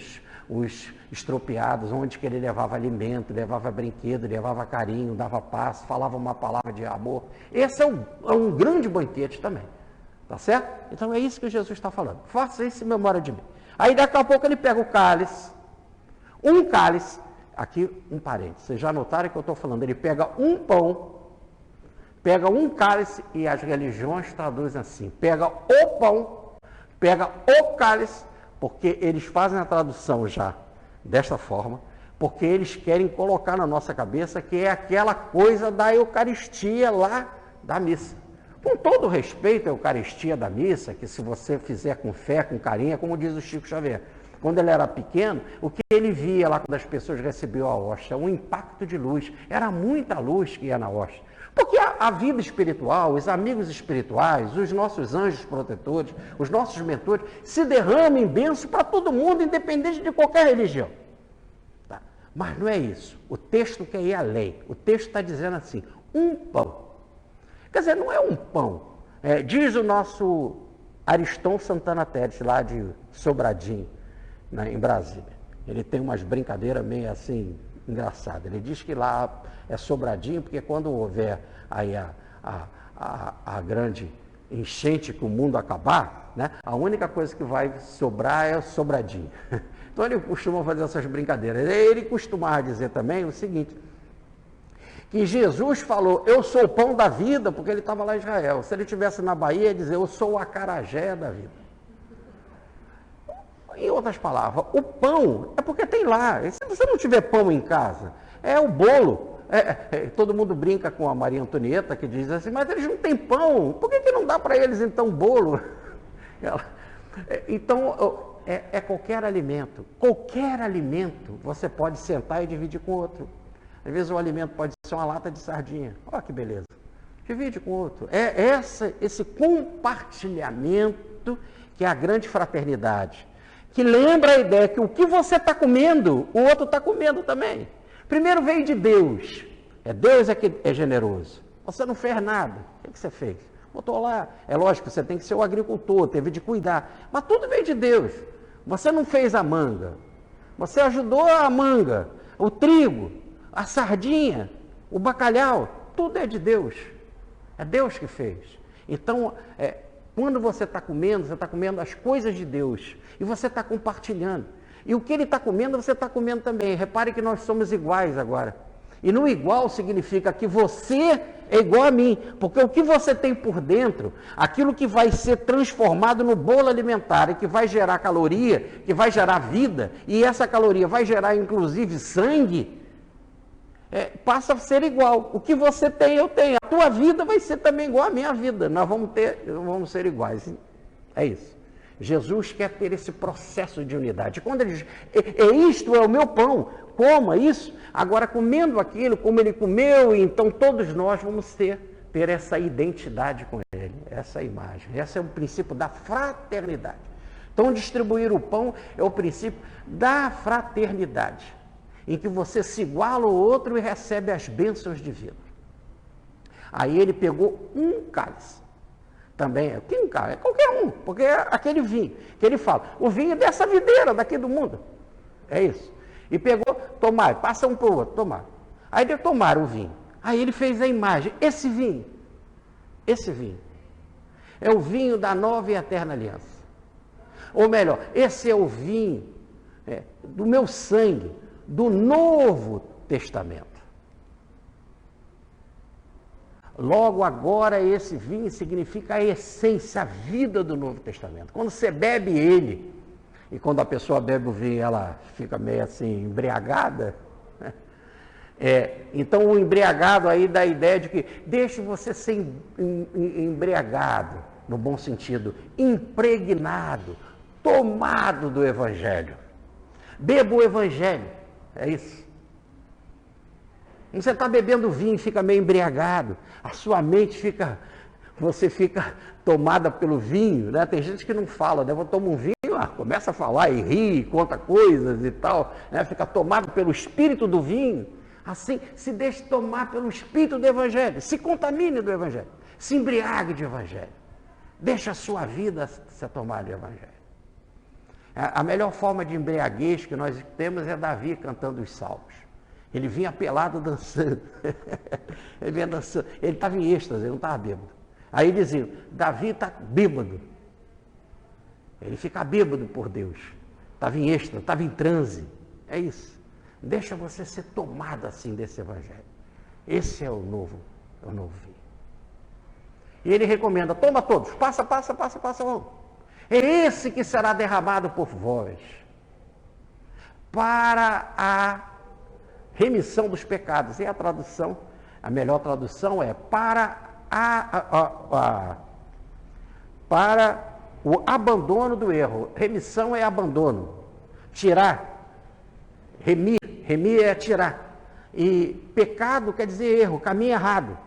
os estropiados, onde que ele levava alimento, levava brinquedo, levava carinho, dava paz, falava uma palavra de amor. Esse é um grande banquete também, tá certo? Então é isso que Jesus está falando. Faça isso em memória de mim. Aí daqui a pouco ele pega o cálice, aqui um parênteses, vocês já notaram que eu estou falando, ele pega um pão, pega um cálice, e as religiões traduzem assim, pega o pão, pega o cálice, porque eles fazem a tradução já desta forma, porque eles querem colocar na nossa cabeça que é aquela coisa da Eucaristia lá da missa. Com todo respeito à Eucaristia da missa, que se você fizer com fé, com carinho, é como diz o Chico Xavier. Quando ele era pequeno, o que ele via lá quando as pessoas recebiam a hóstia? Um impacto de luz. Era muita luz que ia na hóstia. Porque a vida espiritual, os amigos espirituais, os nossos anjos protetores, os nossos mentores, se derramam em bênção para todo mundo, independente de qualquer religião. Tá? Mas não é isso. O texto quer ir além. O texto está dizendo assim, um pão. Quer dizer, não é um pão. Diz o nosso Ariston Santana Teres, lá de Sobradinho, em Brasília. Ele tem umas brincadeiras meio assim, engraçadas. Ele diz que lá é Sobradinho, porque quando houver aí a grande enchente que o mundo acabar, né, a única coisa que vai sobrar é o Sobradinho. Então ele costuma fazer essas brincadeiras. Ele costumava dizer também o seguinte, que Jesus falou, eu sou o pão da vida, porque ele estava lá em Israel. Se ele estivesse na Bahia, ia dizer, eu sou o acarajé da vida. Em outras palavras, o pão é porque tem lá. Se você não tiver pão em casa, é o bolo. Todo mundo brinca com a Maria Antonieta, que diz assim, mas eles não têm pão, por que não dá para eles então bolo? Então, qualquer alimento. Qualquer alimento você pode sentar e dividir com outro. Às vezes o alimento pode ser uma lata de sardinha. Olha que beleza. Divide com outro. Esse compartilhamento que é a grande fraternidade. Que lembra a ideia que o que você está comendo, o outro está comendo também. Primeiro veio de Deus. Deus que é generoso. Você não fez nada. O que você fez? Botou lá. É lógico, você tem que ser o agricultor, teve de cuidar. Mas tudo veio de Deus. Você não fez a manga. Você ajudou a manga, o trigo, a sardinha, o bacalhau. Tudo é de Deus. É Deus que fez. Então, quando você está comendo as coisas de Deus. E você está compartilhando. E o que ele está comendo, você está comendo também. Repare que nós somos iguais agora. E no igual significa que você é igual a mim. Porque o que você tem por dentro, aquilo que vai ser transformado no bolo alimentar, e que vai gerar caloria, que vai gerar vida, e essa caloria vai gerar inclusive sangue, passa a ser igual. O que você tem, eu tenho. A tua vida vai ser também igual à minha vida. Nós vamos ser iguais. É isso. Jesus quer ter esse processo de unidade. Quando ele diz, isto é o meu pão, coma isso. Agora, comendo aquilo, como ele comeu, então todos nós vamos ter essa identidade com ele, essa imagem. Esse é o princípio da fraternidade. Então, distribuir o pão é o princípio da fraternidade, em que você se iguala ao outro e recebe as bênçãos de vida. Aí ele pegou um cálice. Também é um cálice, é qualquer um, porque é aquele vinho que ele fala. O vinho dessa videira daqui do mundo. É isso. E pegou, tomar, passa um para o outro, tomar. Aí eles tomaram o vinho. Aí ele fez a imagem. Esse vinho é o vinho da nova e eterna aliança. Ou melhor, esse é o vinho do meu sangue, do Novo Testamento. Logo agora, esse vinho significa a essência, a vida do Novo Testamento. Quando você bebe ele, e quando a pessoa bebe o vinho, ela fica meio assim, embriagada, né? Então o embriagado aí dá a ideia de que deixe você ser embriagado, no bom sentido, impregnado, tomado do Evangelho. Beba o Evangelho, é isso. Você está bebendo vinho e fica meio embriagado, a sua mente você fica tomada pelo vinho, né? Tem gente que não fala, né? Toma um vinho, começa a falar e ri, conta coisas e tal, né? Fica tomado pelo espírito do vinho. Assim, se deixe tomar pelo espírito do Evangelho, se contamine do Evangelho, se embriague de Evangelho, deixe a sua vida ser tomada de Evangelho. A melhor forma de embriaguez que nós temos é Davi cantando os salmos. Ele vinha pelado dançando, ele vinha dançando, ele estava em êxtase, ele não estava bêbado. Aí diziam, Davi está bêbado, ele fica bêbado por Deus, estava em êxtase, estava em transe, é isso. Deixa você ser tomado assim desse Evangelho. Esse é o novo vinho. E ele recomenda, toma todos, passa um. É esse que será derramado por vós, para a remissão dos pecados. E a tradução, a melhor tradução é para o abandono do erro. Remissão é abandono. Tirar, remir é tirar. E pecado quer dizer erro, caminho errado.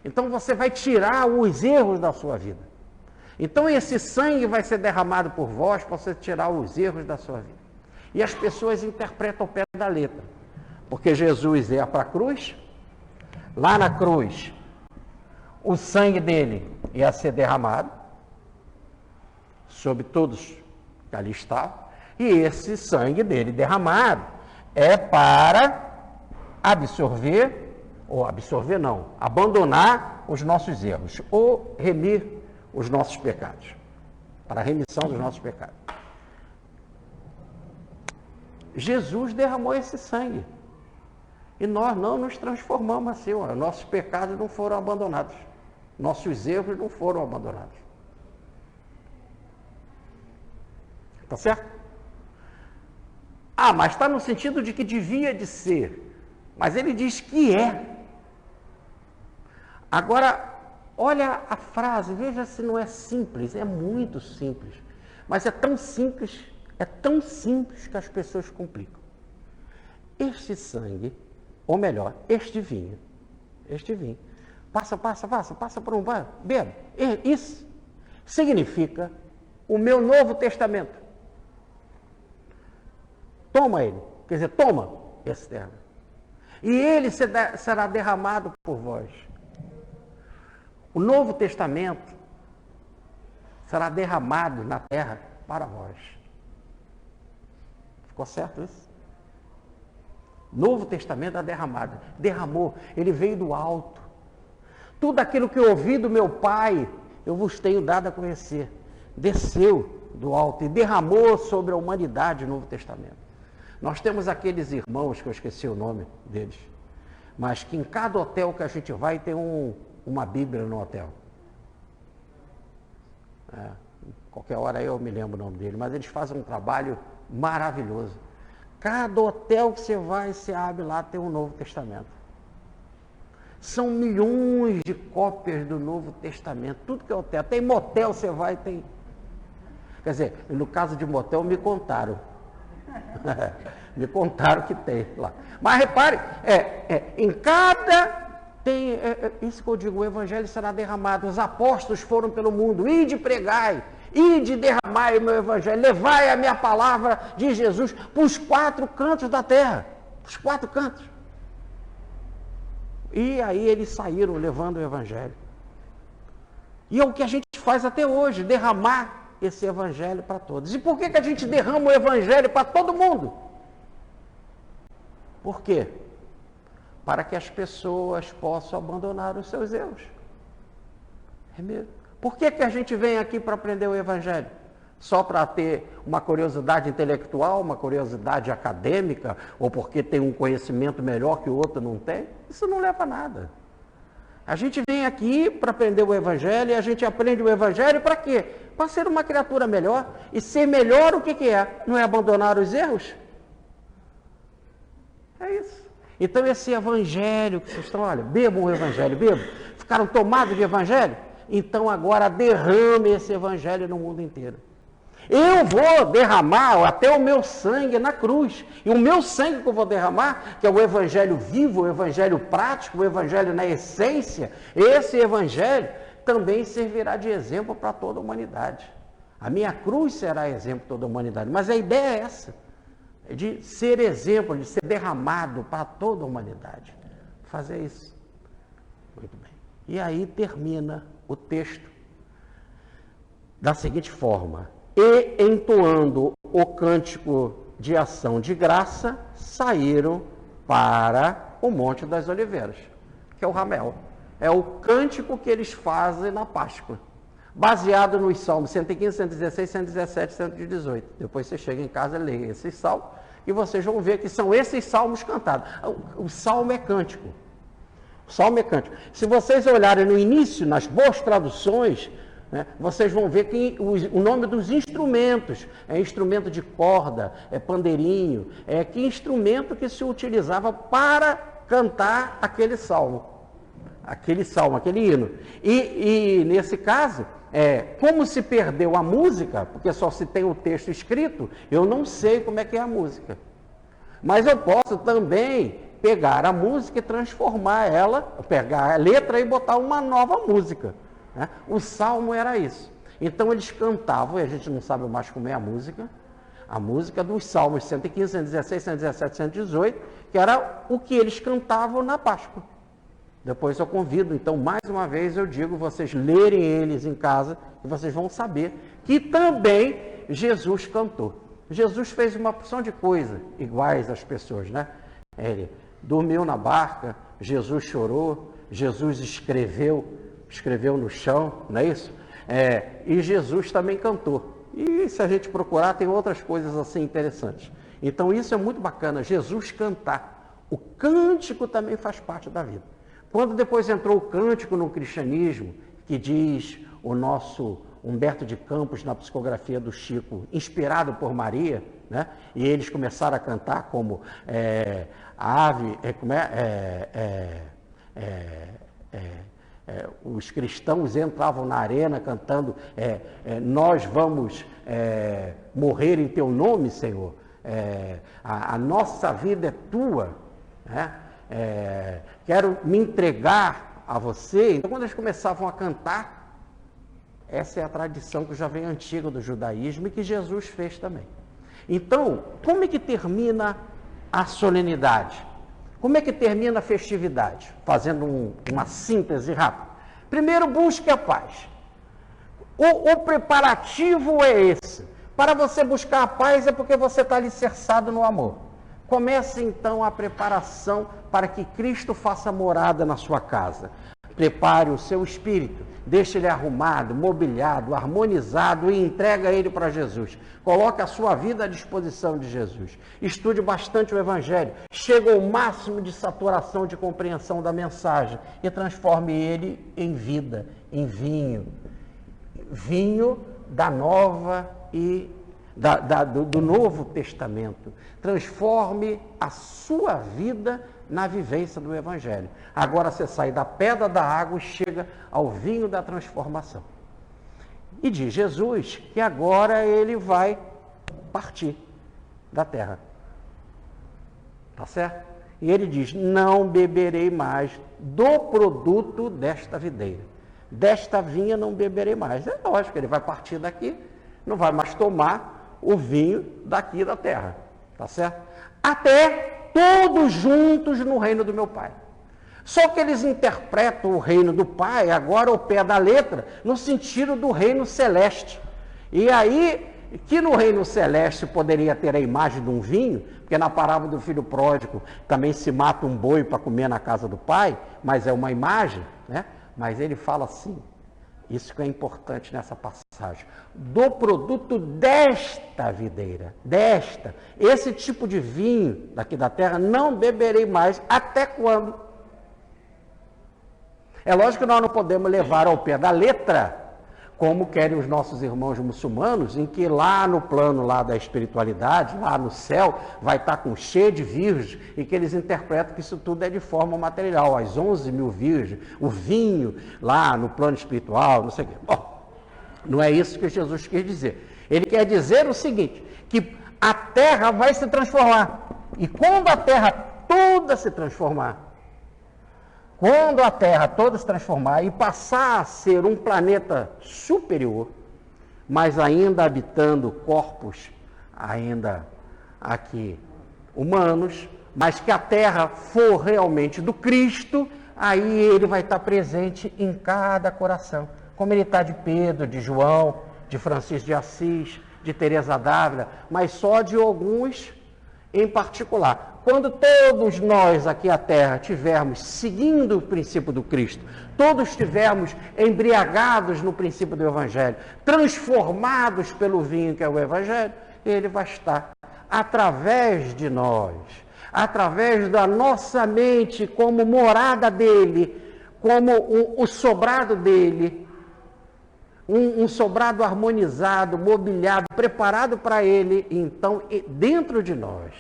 Então você vai tirar os erros da sua vida. Então esse sangue vai ser derramado por vós para você tirar os erros da sua vida. E as pessoas interpretam o pé da letra. Porque Jesus ia para a cruz, lá na cruz, o sangue dele ia ser derramado sobre todos que ali estavam, e esse sangue dele derramado é para abandonar os nossos erros, ou remir os nossos pecados, para a remissão dos nossos pecados. Jesus derramou esse sangue. E nós não nos transformamos assim, nossos pecados não foram abandonados, nossos erros não foram abandonados. Tá certo? Mas está no sentido de que devia de ser, mas ele diz que é. Agora, olha a frase, veja se não é simples, é muito simples, mas é tão simples que as pessoas complicam. Este sangue, ou melhor, este vinho, passa por um banho, beba. Isso significa o meu Novo Testamento. Toma ele, quer dizer, toma esse termo. E ele será derramado por vós. O Novo Testamento será derramado na terra para vós. Ficou certo isso? Novo Testamento é derramado. Derramou, ele veio do alto. Tudo aquilo que eu ouvi do meu Pai, eu vos tenho dado a conhecer. Desceu do alto e derramou sobre a humanidade o Novo Testamento. Nós temos aqueles irmãos, que eu esqueci o nome deles, mas que em cada hotel que a gente vai tem uma Bíblia no hotel. Qualquer hora eu me lembro o nome dele, mas eles fazem um trabalho maravilhoso. Cada hotel que você abre lá tem um Novo Testamento. São milhões de cópias do Novo Testamento. Tudo que é hotel. Tem motel, você vai, tem. Quer dizer, no caso de motel, me contaram. Me contaram que tem lá. Mas repare, em cada... isso que eu digo, o evangelho será derramado. Os apóstolos foram pelo mundo. Ide pregai, ide derramai o meu evangelho. Levai a minha palavra de Jesus para os 4 cantos da terra. Os 4 cantos. E aí eles saíram levando o evangelho. E é o que a gente faz até hoje, derramar esse evangelho para todos. E por que a gente derrama o evangelho para todo mundo? Por quê? Para que as pessoas possam abandonar os seus erros. É mesmo. Por que a gente vem aqui para aprender o evangelho? Só para ter uma curiosidade intelectual, uma curiosidade acadêmica, ou porque tem um conhecimento melhor que o outro não tem? Isso não leva a nada. A gente vem aqui para aprender o evangelho, e a gente aprende o evangelho para quê? Para ser uma criatura melhor. E ser melhor o que é? Não é abandonar os erros? É isso. Então esse evangelho que vocês estão, olha, bebam o evangelho, bebam. Ficaram tomados de evangelho? Então agora derrame esse evangelho no mundo inteiro. Eu vou derramar até o meu sangue na cruz. E o meu sangue que eu vou derramar, que é o evangelho vivo, o evangelho prático, o evangelho na essência, esse evangelho também servirá de exemplo para toda a humanidade. A minha cruz será exemplo para toda a humanidade. Mas a ideia é essa, de ser exemplo, de ser derramado para toda a humanidade. Fazer isso. Muito bem. E aí termina o texto da seguinte forma: e entoando o cântico de ação de graça, saíram para o Monte das Oliveiras, que é o Ramel. É o cântico que eles fazem na Páscoa, baseado nos Salmos 115, 116, 117, 118. Depois você chega em casa e lê esses salmos, e vocês vão ver que são esses salmos cantados. O salmo é cântico. O salmo é cântico. Se vocês olharem no início, nas boas traduções, né, vocês vão ver que o nome dos instrumentos é instrumento de corda, é pandeirinho, que instrumento que se utilizava para cantar aquele salmo, aquele hino. E nesse caso, como se perdeu a música, porque só se tem o texto escrito, eu não sei como é que é a música. Mas eu posso também pegar a música e transformar ela, pegar a letra e botar uma nova música. O salmo era isso. Então eles cantavam, e a gente não sabe mais como é a música dos salmos 115, 116, 117, 118, que era o que eles cantavam na Páscoa. Depois eu convido, então, mais uma vez eu digo, vocês lerem eles em casa, e vocês vão saber que também Jesus cantou. Jesus fez uma porção de coisas iguais às pessoas, né? Ele dormiu na barca, Jesus chorou, Jesus escreveu no chão, não é isso? E Jesus também cantou. E se a gente procurar, tem outras coisas assim interessantes. Então isso é muito bacana, Jesus cantar. O cântico também faz parte da vida. Quando depois entrou o cântico no cristianismo, que diz o nosso Humberto de Campos na psicografia do Chico, inspirado por Maria, né? E eles começaram a cantar como os cristãos entravam na arena cantando, nós vamos morrer em teu nome, Senhor, a nossa vida é tua, né? Quero me entregar a você. Então, quando eles começavam a cantar, essa é a tradição que já vem antiga do judaísmo e que Jesus fez também. Então, como é que termina a solenidade? Como é que termina a festividade? Fazendo uma síntese rápida. Primeiro, busque a paz. O preparativo é esse. Para você buscar a paz é porque você está alicerçado no amor. Comece então a preparação para que Cristo faça morada na sua casa. Prepare o seu espírito, deixe ele arrumado, mobiliado, harmonizado e entrega ele para Jesus. Coloque a sua vida à disposição de Jesus. Estude bastante o Evangelho. Chegue ao máximo de saturação, de compreensão da mensagem e transforme ele em vida, em vinho. Vinho da nova e do Novo Testamento. Transforme a sua vida na vivência do Evangelho. Agora você sai da pedra da água e chega ao vinho da transformação. E diz Jesus que agora ele vai partir da terra. Tá certo? E ele diz: não beberei mais do produto desta videira. Desta vinha não beberei mais. É lógico, ele vai partir daqui, não vai mais tomar o vinho daqui da terra. Tá certo? Até todos juntos no reino do meu Pai. Só que eles interpretam o reino do Pai, agora ao pé da letra, no sentido do reino celeste. E aí, que no reino celeste poderia ter a imagem de um vinho, porque na parábola do filho pródigo também se mata um boi para comer na casa do pai, mas é uma imagem, né? Mas ele fala assim, isso que é importante nessa passagem, do produto desta videira, esse tipo de vinho daqui da terra não beberei mais, até quando? É lógico que nós não podemos levar ao pé da letra, como querem os nossos irmãos muçulmanos, em que lá no plano lá da espiritualidade, lá no céu, vai estar com cheio de virgens, e que eles interpretam que isso tudo é de forma material, as 11 mil virgens, o vinho lá no plano espiritual, não sei o quê. Bom, não é isso que Jesus quer dizer. Ele quer dizer o seguinte, que a terra vai se transformar, e quando a terra toda se transformar, quando a Terra toda se transformar e passar a ser um planeta superior, mas ainda habitando corpos ainda aqui humanos, mas que a Terra for realmente do Cristo, aí ele vai estar presente em cada coração, como ele está de Pedro, de João, de Francisco de Assis, de Teresa d'Ávila, mas só de alguns em particular. Quando todos nós aqui na Terra tivermos seguindo o princípio do Cristo, todos estivermos embriagados no princípio do Evangelho, transformados pelo vinho que é o Evangelho, ele vai estar através de nós, através da nossa mente como morada dele, como o sobrado dele, um sobrado harmonizado, mobiliado, preparado para ele, então dentro de nós,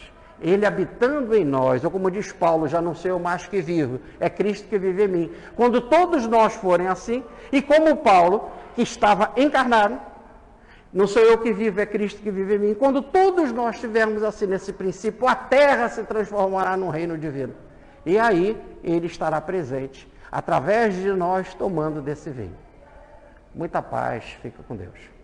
ele habitando em nós, ou como diz Paulo, já não sou eu mais que vivo, é Cristo que vive em mim. Quando todos nós forem assim, e como Paulo, que estava encarnado, não sou eu que vivo, é Cristo que vive em mim. Quando todos nós estivermos assim nesse princípio, a terra se transformará num reino divino. E aí ele estará presente, através de nós, tomando desse vinho. Muita paz, fica com Deus.